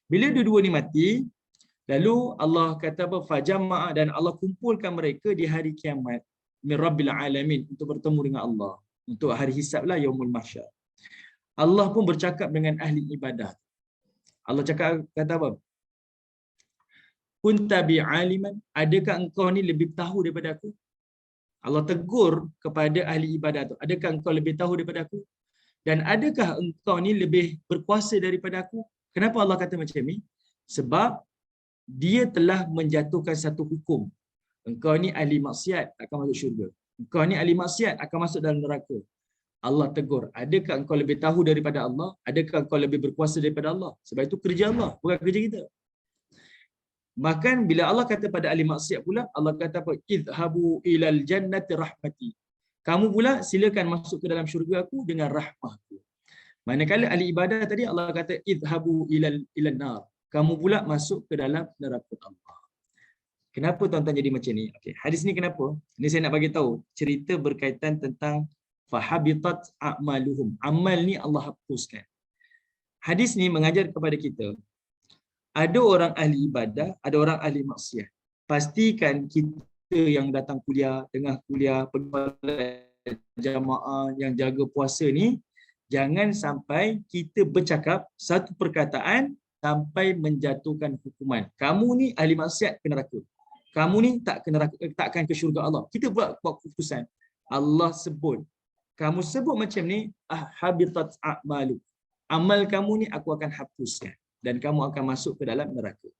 Speaker 1: Bila dua-dua ni mati, lalu Allah kata apa? Fajama'a, dan Allah kumpulkan mereka di hari kiamat min rabbil alamin untuk bertemu dengan Allah. Untuk hari hisab lah, yaumul mahsyar. Allah pun bercakap dengan ahli ibadah. Allah cakap kata apa? Kunta bi'aliman, adakah engkau ni lebih tahu daripada aku? Allah tegur kepada ahli ibadah tu. Adakah engkau lebih tahu daripada aku? Dan adakah engkau ni lebih berkuasa daripada aku? Kenapa Allah kata macam ni? Sebab dia telah menjatuhkan satu hukum. Engkau ni ahli maksiat akan masuk syurga. Engkau ni ahli maksiat akan masuk dalam neraka. Allah tegur. Adakah engkau lebih tahu daripada Allah? Adakah engkau lebih berkuasa daripada Allah? Sebab itu kerja Allah, bukan kerja kita. Bahkan bila Allah kata pada ahli maksiat pula, Allah kata apa? Idhabu ilal jannati rahmati. Kamu pula silakan masuk ke dalam syurga aku dengan rahmahku. Manakala ahli ibadah tadi Allah kata idhabu ilal nar. Kamu pula masuk ke dalam neraka Allah. Kenapa tuan-tuan jadi macam ni? Okey, hadis ni kenapa? Ini saya nak bagi tahu cerita berkaitan tentang fahabitat a'maluhum. Amal ni Allah hapuskan. Hadis ni mengajar kepada kita, Ada orang ahli ibadah, ada orang ahli maksiat. Pastikan kita yang datang kuliah, tengah kuliah, pengawalan jamaah yang jaga puasa ni, jangan sampai kita bercakap satu perkataan sampai menjatuhkan hukuman. Kamu ni ahli maksiat ke neraka. Kamu ni tak ke neraka, takkan ke syurga Allah. Kita buat keputusan. Allah sebut. Kamu sebut macam ni, habitat a'malu. Amal kamu ni aku akan hapuskan dan kamu akan masuk ke dalam neraka.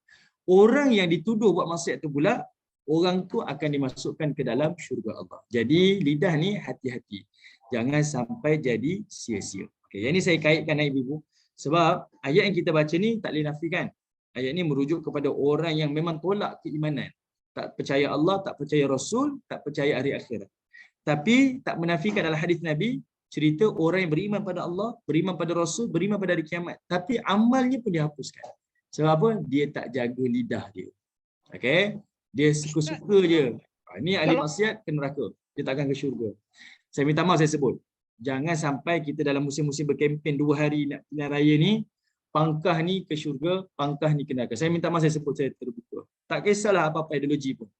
Speaker 1: Orang yang dituduh buat maksiat tu pula, orang tu akan dimasukkan ke dalam syurga Allah. Jadi lidah ni hati-hati. Jangan sampai jadi sia-sia. Okay, yang ni saya kaitkan ibu-ibu. Sebab ayat yang kita baca ni tak boleh nafikan. Ayat ni merujuk kepada orang yang memang tolak keimanan. Tak percaya Allah, tak percaya Rasul, tak percaya hari akhirat. Tapi tak menafikan dalam hadis Nabi, cerita orang yang beriman pada Allah, beriman pada Rasul, beriman pada hari kiamat. Tapi amalnya pun dihapuskan. Sebab apa? Dia tak jaga lidah dia. Okay? Dia suka-suka je. Ini ahli maksiat ke neraka. Dia takkan ke syurga. Saya minta maaf saya sebut. Jangan sampai kita dalam musim-musim berkempen 2 hari nak pilihan raya ni, pangkah ni ke syurga, pangkah ni ke neraka. Saya minta maaf saya sebut, saya terbuka. Tak kisahlah apa-apa ideologi pun.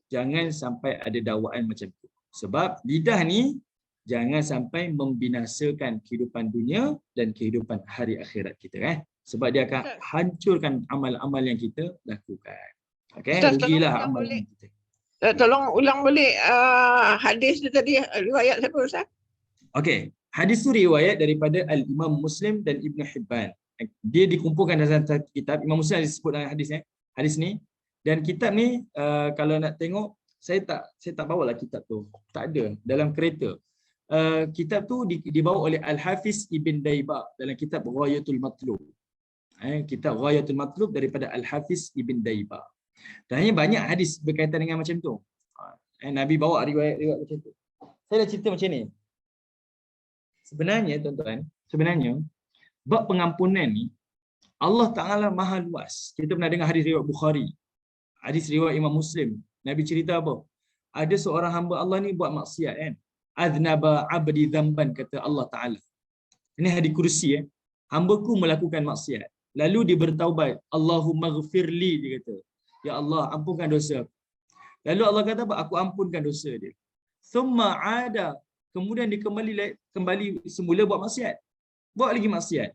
Speaker 1: Jangan sampai ada dakwaan macam tu. Sebab lidah ni jangan sampai membinasakan kehidupan dunia dan kehidupan hari akhirat kita. Sebab dia akan hancurkan amal-amal yang kita lakukan. Okay? Rugilah amal kita.
Speaker 2: Tolong ulang balik hadis tu tadi, riwayat siapa Ustaz?
Speaker 1: Okey, hadis tu riwayat daripada Al-Imam Muslim dan Ibn Hibban. Dia dikumpulkan dalam satu kitab. Imam Muslim disebut dalam hadis ni. Dan kitab ni kalau nak tengok, saya tak bawalah kitab tu. Tak ada dalam kereta. Kitab tu dibawa oleh Al-Hafiz Ibn Daibah dalam kitab Ghayatul Matlub. Kitab Ghayatul Matlub daripada Al-Hafiz Ibn Daibah. Dan banyak hadis berkaitan dengan macam tu. Nabi bawa riwayat macam tu. Saya dah cerita macam ni. Sebenarnya tuan-tuan, bab pengampunan ni Allah Ta'ala maha luas. Kita pernah dengar hadis riwayat Bukhari. Hadis riwayat Imam Muslim. Nabi cerita apa? Ada seorang hamba Allah ni buat maksiat kan. Aznaba abdi dzamban, kata Allah Ta'ala. Ini hadis kursi Hamba-ku melakukan maksiat. Lalu dia bertaubat. Allahumma ghfirli, dia kata. Ya Allah, ampunkan dosa aku. Lalu Allah kata apa? Aku ampunkan dosa dia. Thumma ada. Kemudian dia kembali semula buat maksiat. Buat lagi maksiat.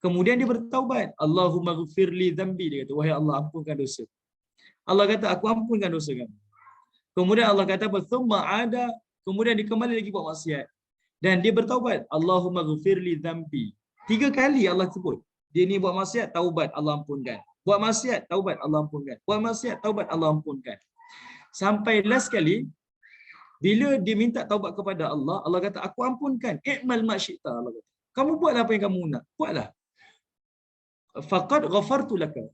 Speaker 1: Kemudian dia bertaubat. Allahumma ghfirli dzambi, dia kata. Wahai Allah, ampunkan dosa. Allah kata, aku ampunkan dosa kamu. Kemudian Allah kata apa? Thumma ada. Kemudian dia kembali lagi buat maksiat. Dan dia bertaubat. Allahumma ghfirli dzambi. 3 kali Allah sebut. Dia ni buat maksiat, taubat, Allah ampunkan. Buat maksiat, taubat, Allah ampunkan. Buat maksiat, taubat, Allah ampunkan. Sampai last kali, bila dia minta taubat kepada Allah, Allah kata, aku ampunkan. I'mal ma syi'ta, Allah kata. Kamu buatlah apa yang kamu nak. Buatlah. Faqad ghafartu laka.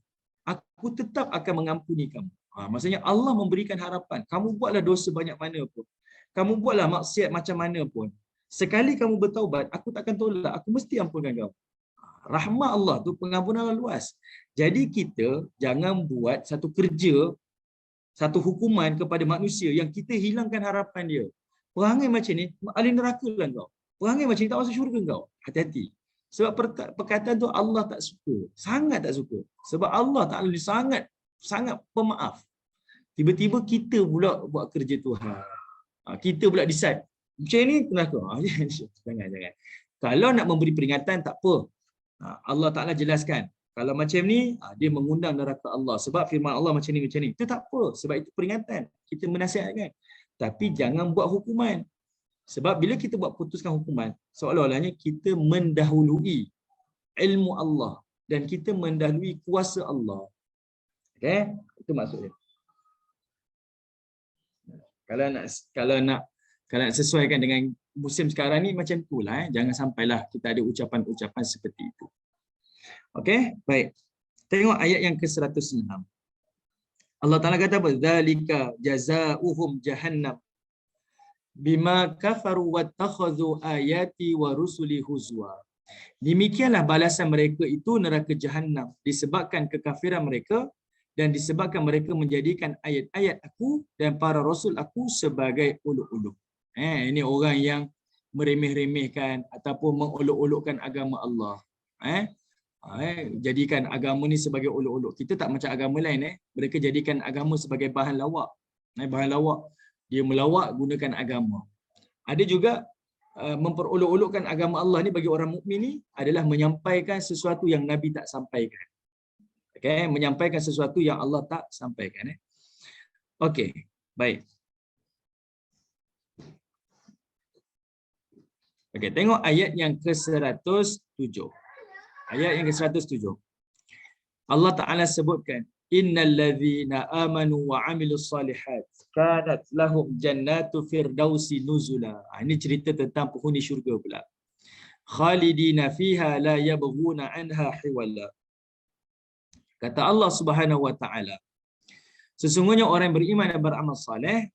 Speaker 1: Aku tetap akan mengampuni kamu. Maksudnya Allah memberikan harapan. Kamu buatlah dosa banyak mana pun. Kamu buatlah maksiat macam mana pun. Sekali kamu bertaubat, aku takkan tolak. Aku mesti ampunkan kamu. Rahmat Allah tu, pengampunan Allah luas. Jadi kita jangan buat satu kerja, satu hukuman kepada manusia yang kita hilangkan harapan dia. Perangai macam ni, ahli neraka lah kau. Perangai macam ni tak masuk syurga kau. Hati-hati. Sebab perkataan tu Allah tak suka. Sangat tak suka. Sebab Allah Ta'ala sangat pemaaf. Tiba-tiba kita pula buat kerja Tuhan. Kita pula decide. Macam ni kenapa? Jangan. Kalau nak memberi peringatan, tak apa. Allah Ta'ala jelaskan. Kalau macam ni, dia mengundang neraka Allah. Sebab firman Allah macam ni. Itu tak apa. Sebab itu peringatan. Kita menasihatkan. Tapi jangan buat hukuman. Sebab bila kita buat putuskan hukuman, seolah-olahnya kita mendahului ilmu Allah. Dan kita mendahului kuasa Allah. Okay? Itu maksudnya. Kalau nak sesuaikan dengan musim sekarang ni macam itulah. Jangan sampailah kita ada ucapan-ucapan seperti itu. Okey, baik. Tengok ayat yang ke-106. Allah Taala kata apa? Zalika jazaohum jahannam bima kafaru wattakhadhu ayati wa rusuli huzwa. Demikianlah balasan mereka itu neraka Jahannam disebabkan kekafiran mereka dan disebabkan mereka menjadikan ayat-ayat aku dan para rasul aku sebagai uluk-uluk. Ini orang yang meremeh-remehkan ataupun mengolok-olokkan agama Allah. Jadikan agama ni sebagai olok-olok. Kita tak macam agama lain. Mereka jadikan agama sebagai bahan lawak. Bahan lawak. Dia melawak gunakan agama. Ada juga memperolok-olokkan agama Allah ni bagi orang mukmin ni adalah menyampaikan sesuatu yang Nabi tak sampaikan. Okay? Menyampaikan sesuatu yang Allah tak sampaikan. Okey, baik. Okey, tengok ayat yang ke-107. Ayat yang ke-107. Allah Ta'ala sebutkan, Innal ladzina amanu wa amilus salihat kanat lahum jannatu firdausi nuzula. Ini cerita tentang penghuni syurga pula. Khalidina fiha la yabghuna anha hiwala. Kata Allah Subhanahu wa Ta'ala, sesungguhnya orang yang beriman dan beramal soleh,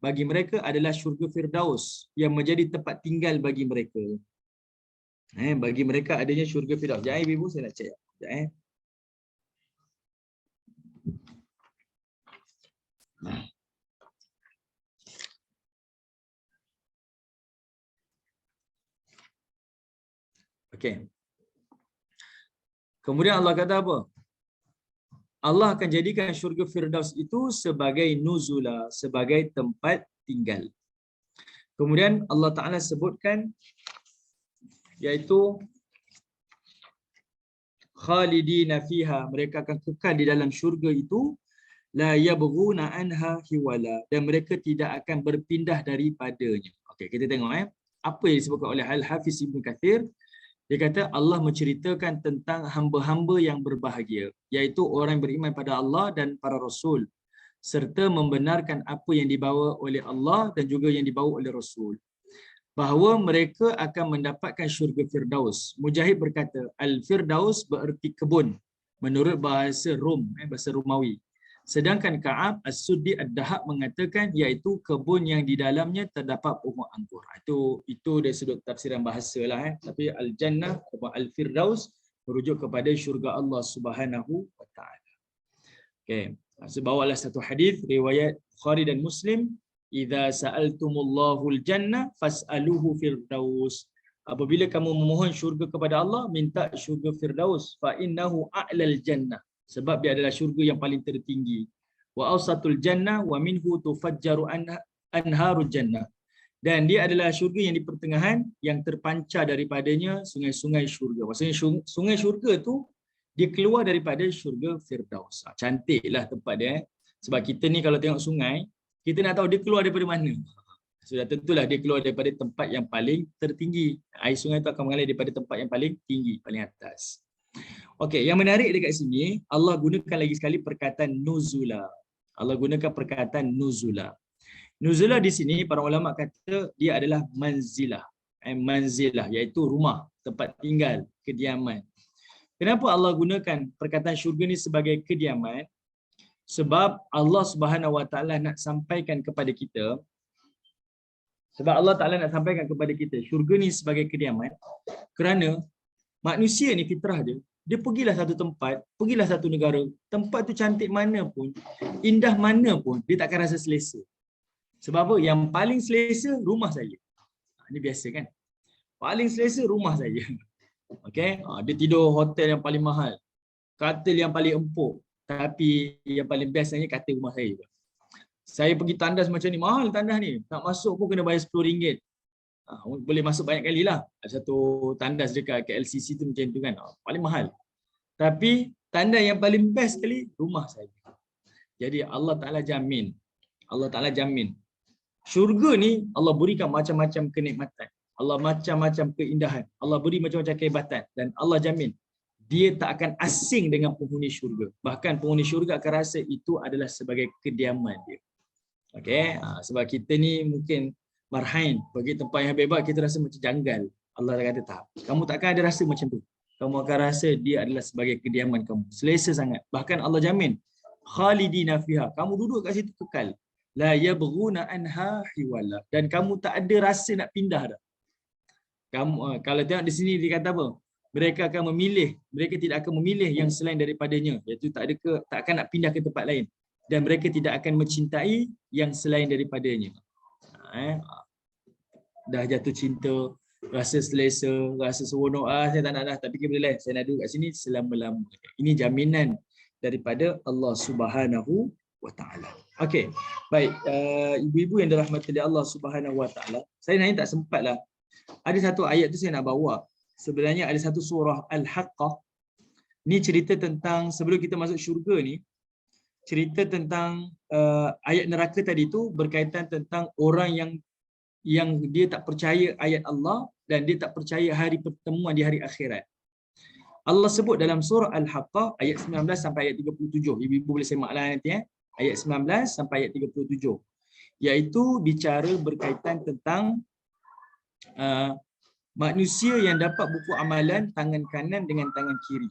Speaker 1: bagi mereka adalah syurga Firdaus yang menjadi tempat tinggal bagi mereka. Bagi mereka adanya syurga Firdaus. Sekejap, ibu saya nak cek. Sekejap. Okey. Kemudian Allah kata apa? Allah akan jadikan syurga Firdaus itu sebagai nuzula, sebagai tempat tinggal. Kemudian Allah Ta'ala sebutkan iaitu khalidina fiha, mereka akan kekal di dalam syurga itu, la yabghuna anha hiwala, dan mereka tidak akan berpindah daripadanya. Okey, kita tengok apa yang disebutkan oleh Al-Hafiz Ibn Kathir. Dia kata Allah menceritakan tentang hamba-hamba yang berbahagia, iaitu orang yang beriman pada Allah dan para Rasul, serta membenarkan apa yang dibawa oleh Allah dan juga yang dibawa oleh Rasul, bahawa mereka akan mendapatkan syurga Firdaus. Mujahid berkata, Al-Firdaus bererti kebun menurut bahasa Rom, bahasa Romawi. Sedangkan Ka'ab As-Suddi Ad-Dahab mengatakan iaitu kebun yang di dalamnya terdapat pohon anggur. Itu dari sudut tafsiran bahasa lah. Tapi Al-Jannah atau Al-Firdaus merujuk kepada syurga Allah Subhanahu wa Ta'ala. Okay. Sebawalah satu hadis riwayat Bukhari dan Muslim, idza sa'altumullahul jannah fas'aluhu firdaus. Apabila kamu memohon syurga kepada Allah, minta syurga Firdaus, fa innahu a'lal jannah, sebab dia adalah syurga yang paling tertinggi. Wa awsatul jannah wa minhu tufajjaru anharul jannah. Dan dia adalah syurga yang di pertengahan, yang terpancar daripadanya sungai-sungai syurga. Maksudnya sungai syurga tu dia keluar daripada syurga Firdaus. Cantiklah tempat dia. Sebab kita ni kalau tengok sungai, kita nak tahu dia keluar daripada mana. Sudah tentulah dia keluar daripada tempat yang paling tertinggi. Air sungai itu akan mengalir daripada tempat yang paling tinggi, paling atas. Okey, yang menarik dekat sini, Allah gunakan lagi sekali perkataan nuzula. Allah gunakan perkataan nuzula. Nuzula di sini para ulama kata dia adalah manzilah. Manzilah iaitu rumah, tempat tinggal, kediaman. Kenapa Allah gunakan perkataan syurga ni sebagai kediaman? Sebab Allah Subhanahu Wa Taala nak sampaikan kepada kita, syurga ni sebagai kediaman, kerana manusia ni fitrah dia pergilah satu tempat, pergilah satu negara, tempat tu cantik mana pun, indah mana pun, dia takkan rasa selesa. Sebab apa? Yang paling selesa rumah saya. Ini biasa kan? Paling selesa rumah saya. Okey, dia tidur hotel yang paling mahal, katil yang paling empuk, tapi yang paling bestnya katil rumah saya. Saya pergi tandas macam ni, mahal tandas ni. Nak masuk pun kena bayar RM10. Boleh masuk banyak kali lah. Ada satu tandas dekat KLCC tu macam tu kan. Paling mahal. Tapi tandas yang paling best sekali, rumah saya. Jadi Allah Ta'ala jamin. Syurga ni Allah berikan macam-macam kenikmatan. Allah macam-macam keindahan. Allah beri macam-macam kehebatan. Dan Allah jamin dia tak akan asing dengan penghuni syurga. Bahkan penghuni syurga akan rasa itu adalah sebagai kediaman dia. Okey, sebab kita ni mungkin marhain, bagi tempat yang hebat kita rasa macam janggal. Allah kata tak. Kamu takkan ada rasa macam tu. Kamu akan rasa dia adalah sebagai kediaman kamu. Selesa sangat. Bahkan Allah jamin khalidina fiha. Kamu duduk kat situ kekal. La yabghuna anha hiwala. Dan kamu tak ada rasa nak pindah dah. Kamu kalau tengok di sini dia kata apa? Mereka akan memilih, mereka tidak akan memilih yang selain daripadanya, iaitu tak akan nak pindah ke tempat lain, dan mereka tidak akan mencintai yang selain daripadanya. Dah jatuh cinta, rasa selesa, rasa seronok, saya tak nak dah, tak fikir benda lain, saya nak duduk kat sini selama-lamanya. Ini jaminan daripada Allah Subhanahu wa taala. Okey. Baik, ibu-ibu yang dirahmati oleh Allah Subhanahu wa taala, saya nanya tak sempatlah. Ada satu ayat tu saya nak bawa. Sebenarnya ada satu surah Al-Haqqah. Ni cerita tentang sebelum kita masuk syurga ni, cerita tentang ayat neraka tadi tu berkaitan tentang orang yang dia tak percaya ayat Allah dan dia tak percaya hari pertemuan di hari akhirat. Allah sebut dalam surah Al-Haqqah ayat 19 sampai ayat 37. Ibu-ibu boleh semaklah nanti ayat 19 sampai ayat 37. Iaitu bicara berkaitan tentang manusia yang dapat buku amalan tangan kanan dengan tangan kiri.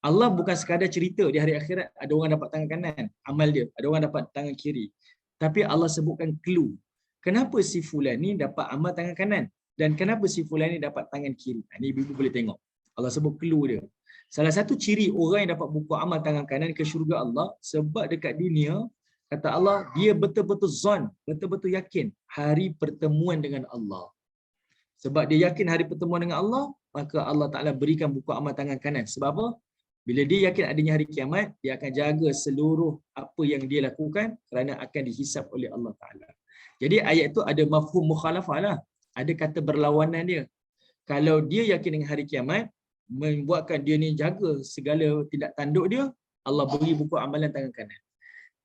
Speaker 1: Allah bukan sekadar cerita di hari akhirat ada orang dapat tangan kanan, amal dia, ada orang dapat tangan kiri. Tapi Allah sebutkan clue. Kenapa si fulan ni dapat amal tangan kanan dan kenapa si fulan ni dapat tangan kiri. Ini ibu-ibu boleh tengok. Allah sebut clue dia. Salah satu ciri orang yang dapat buku amal tangan kanan ke syurga Allah, sebab dekat dunia, kata Allah, dia betul-betul zon, betul-betul yakin hari pertemuan dengan Allah. Sebab dia yakin hari pertemuan dengan Allah, maka Allah Ta'ala berikan buku amal tangan kanan. Sebab apa? Bila dia yakin adanya hari kiamat, dia akan jaga seluruh apa yang dia lakukan kerana akan dihisap oleh Allah Ta'ala. Jadi ayat itu ada mafhum mukhalafah lah. Ada kata berlawanan dia. Kalau dia yakin dengan hari kiamat, membuatkan dia ni jaga segala tindak tanduk dia, Allah beri buku amalan tangan kanan.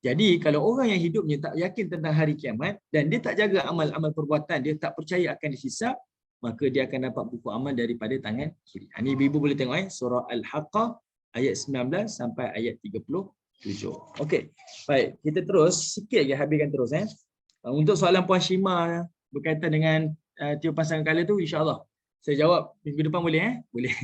Speaker 1: Jadi kalau orang yang hidupnya tak yakin tentang hari kiamat dan dia tak jaga amal-amal perbuatan, dia tak percaya akan dihisap, maka dia akan dapat buku amal daripada tangan kiri. Ini ibu-ibu boleh tengok surah Al-Haqqah ayat 19 sampai ayat 37. Okey. Baik, kita terus sikit lagi habiskan terus Untuk soalan Puan Shima berkaitan dengan tiupan sangkala tu, insya-Allah saya jawab minggu depan boleh Boleh.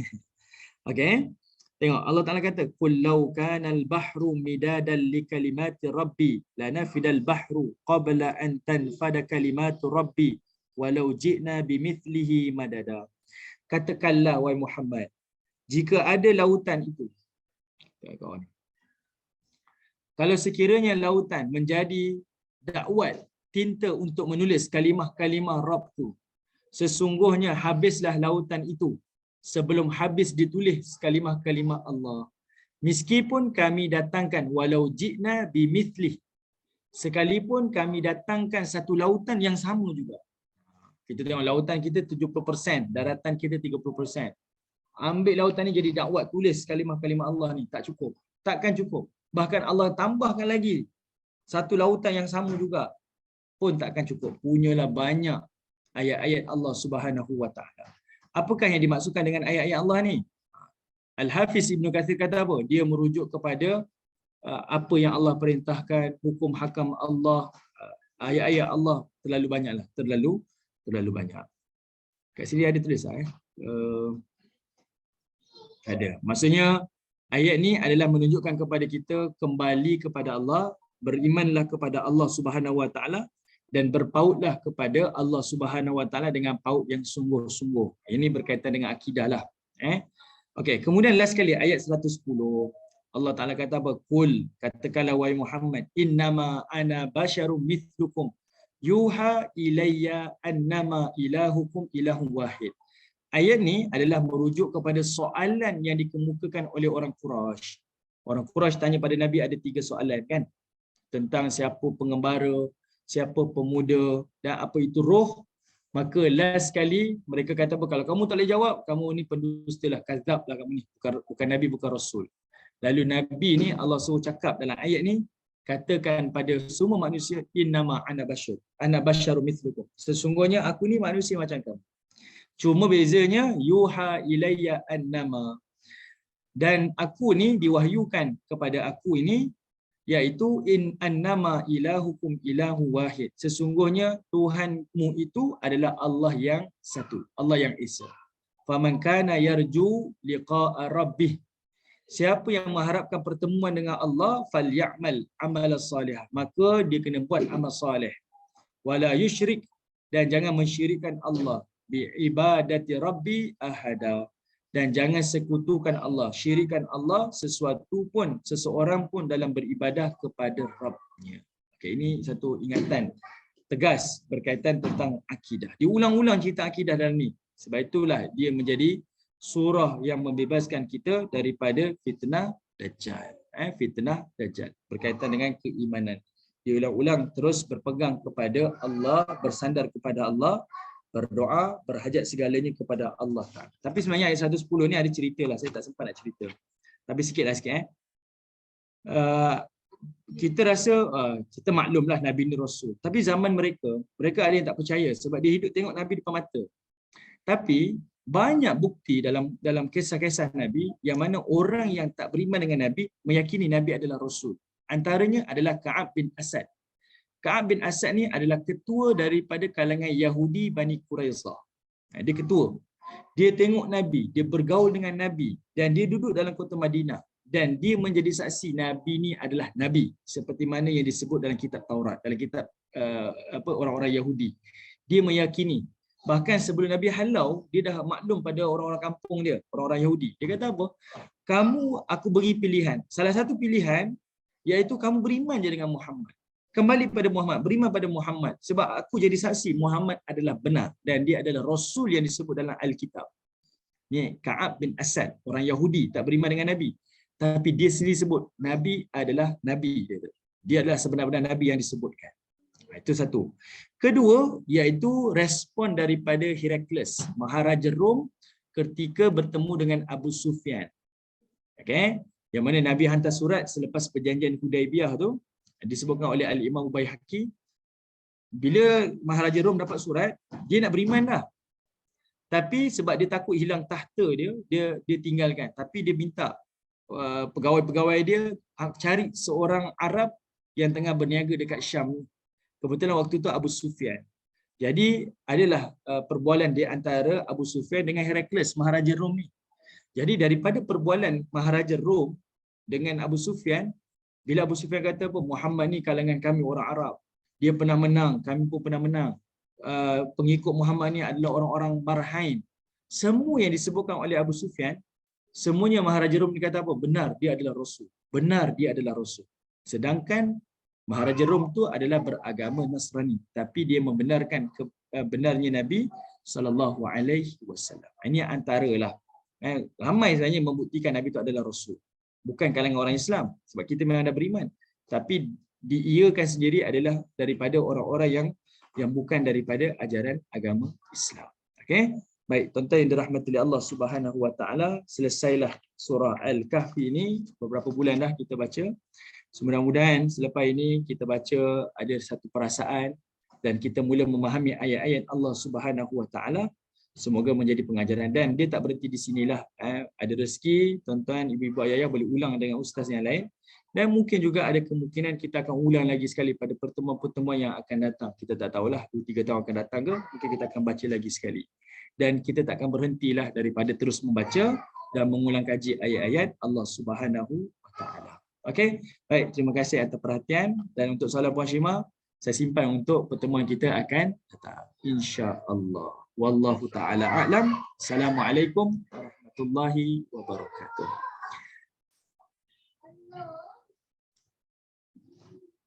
Speaker 1: Okey. Tengok Allah Taala kata qul law kana al-bahru midadan li kalimati rabbi lanafidal bahru qabla an tanfada kalimatu rabbi walau ji'na bimithlihi madada. Katakanlah wahai Muhammad, jika ada lautan itu, kawan, kalau sekiranya lautan menjadi dakwat tinta untuk menulis kalimah-kalimah Rabbku, sesungguhnya habislah lautan itu sebelum habis ditulis kalimah-kalimah Allah. Meskipun kami datangkan walau ji'na bimithlih, sekalipun kami datangkan satu lautan yang sama juga. Kita tengok lautan kita 70%, daratan kita 30%. Ambil lautan ni jadi dakwat tulis kalimah-kalimah Allah ni, tak cukup. Takkan cukup. Bahkan Allah tambahkan lagi satu lautan yang sama juga, pun takkan cukup. Punyalah banyak ayat-ayat Allah Subhanahu wa taala. Apakah yang dimaksudkan dengan ayat-ayat Allah ni? Al-Hafiz Ibn Katsir kata apa? Dia merujuk kepada apa yang Allah perintahkan, hukum hakam Allah, ayat-ayat Allah terlalu banyaklah, terlalu banyak. Kat sini ada tulis ada. Maksudnya ayat ni adalah menunjukkan kepada kita kembali kepada Allah, berimanlah kepada Allah Subhanahu wa taala dan berpautlah kepada Allah Subhanahu wa taala dengan paut yang sungguh-sungguh. Ini berkaitan dengan akidah lah. Okey, kemudian last sekali ayat 110. Allah Taala kata apa? Qul, katakanlah wahai Muhammad, innama ana basyarum mithlukum yuha ilayya annama ilahukum ilahun wahid. Ayat ni adalah merujuk kepada soalan yang dikemukakan oleh orang Quraisy. Orang Quraisy tanya pada Nabi ada 3 soalan kan? Tentang siapa pengembara, siapa pemuda dan apa itu roh. Maka last sekali mereka kata apa? Kalau kamu tak boleh jawab, kamu ni pendustalah, kazab lah kamu ni. Bukan Nabi, bukan Rasul. Lalu Nabi ni Allah suruh cakap dalam ayat ni, katakan pada semua manusia, innama ana basyar. Ana basyarum mithlukum. Sesungguhnya aku ni manusia macam kamu. Cuma bezanya yuha ilayya annama. Dan aku ni diwahyukan kepada aku ini, iaitu in annama ilahukum ilahu wahid. Sesungguhnya Tuhanmu itu adalah Allah yang satu, Allah yang esa. Faman kana yarju liqa'a rabbih. Siapa yang mengharapkan pertemuan dengan Allah, falyamal amalan salih. Maka dia kena buat amal soleh. Wala yusyrik, dan jangan mensyirikkan Allah bi ibadati rabbi ahada. Dan jangan sekutukan Allah, syirikkan Allah sesuatu pun, seseorang pun dalam beribadah kepada Rabbnya. Okay, ini satu ingatan tegas berkaitan tentang akidah. Diulang-ulang cerita akidah dalam ni. Sebab itulah dia menjadi surah yang membebaskan kita daripada fitnah Dajjal. Fitnah Dajjal berkaitan dengan keimanan. Dia ulang-ulang terus berpegang kepada Allah, bersandar kepada Allah, berdoa, berhajat segalanya kepada Allah Ta'ala. Tapi sebenarnya ayat 110 ni ada cerita lah. Saya tak sempat nak cerita. Tapi sikit. Kita rasa kita maklumlah Nabi ni Rasul. Tapi zaman mereka ada yang tak percaya sebab dia hidup tengok Nabi depan mata. Tapi banyak bukti dalam kisah-kisah Nabi yang mana orang yang tak beriman dengan Nabi meyakini Nabi adalah Rasul. Antaranya adalah Ka'ab bin Asad. Ka'ab bin Asad ni adalah ketua daripada kalangan Yahudi Bani Quraizah. Dia ketua. Dia tengok Nabi, dia bergaul dengan Nabi dan dia duduk dalam kota Madinah. Dan dia menjadi saksi Nabi ni adalah Nabi seperti mana yang disebut dalam kitab Taurat, dalam kitab orang-orang Yahudi. Dia meyakini, bahkan sebelum Nabi halau, dia dah maklum pada orang-orang kampung dia, orang-orang Yahudi. Dia kata apa? Aku beri pilihan. Salah satu pilihan iaitu kamu beriman je dengan Muhammad. Kembali pada Muhammad, beriman pada Muhammad sebab aku jadi saksi Muhammad adalah benar dan dia adalah Rasul yang disebut dalam Alkitab. Ni Ka'ab bin Asad, orang Yahudi tak beriman dengan Nabi. Tapi dia sendiri sebut Nabi adalah Nabi. Dia adalah sebenar-benar Nabi yang disebutkan. Itu satu. Kedua, iaitu respon daripada Heraklius, Maharaja Rom ketika bertemu dengan Abu Sufyan. Okay? Yang mana Nabi hantar surat selepas perjanjian Hudaibiyah tu, disebutkan oleh Al-Imam Baihaqi. Bila Maharaja Rom dapat surat, dia nak beriman dah. Tapi sebab dia takut hilang tahta dia tinggalkan. Tapi dia minta pegawai-pegawai dia cari seorang Arab yang tengah berniaga dekat Syam. Kebetulan waktu itu Abu Sufyan. Jadi adalah perbualan di antara Abu Sufyan dengan Heraklius, Maharaja Rom ni. Jadi daripada perbualan Maharaja Rom dengan Abu Sufyan, bila Abu Sufyan kata apa, Muhammad ni kalangan kami orang Arab. Dia pernah menang, kami pun pernah menang. Pengikut Muhammad ni adalah orang-orang Barhain. Semua yang disebutkan oleh Abu Sufyan, semuanya Maharaja Rom dia kata apa? Benar, dia adalah Rasul. Benar, dia adalah Rasul. Sedangkan Maharaja Rom tu adalah beragama Nasrani, tapi dia membenarkan benarnya Nabi SAW. Ini antaralah. Ramai sebenarnya membuktikan Nabi itu adalah Rasul. Bukan kalangan orang Islam, sebab kita memang dah beriman. Tapi diiyakan sendiri adalah daripada orang-orang yang bukan daripada ajaran agama Islam. Okey? Baik, tuan-tuan yang dirahmati Allah Subhanahu Wa Taala, selesailah surah Al-Kahfi ini, beberapa bulan dah kita baca. Mudah-mudahan selepas ini kita baca ada satu perasaan dan kita mula memahami ayat-ayat Allah Subhanahu Wa Taala. Semoga menjadi pengajaran dan dia tak berhenti di sinilah. Ada rezeki, tuan-tuan, ibu-ibu, ayah boleh ulang dengan ustaz yang lain. Dan mungkin juga ada kemungkinan kita akan ulang lagi sekali pada pertemuan-pertemuan yang akan datang. Kita tak tahulah 2-3 tahun akan datang ke, mungkin kita akan baca lagi sekali. Dan kita tak akan berhentilah daripada terus membaca dan mengulang kaji ayat-ayat Allah Subhanahu Wa Taala. Okey, baik, terima kasih atas perhatian dan untuk soalan Puan Syima saya simpan untuk pertemuan kita akan datang, insya-Allah. Wallahu taala a'lam. Assalamualaikum warahmatullahi wabarakatuh.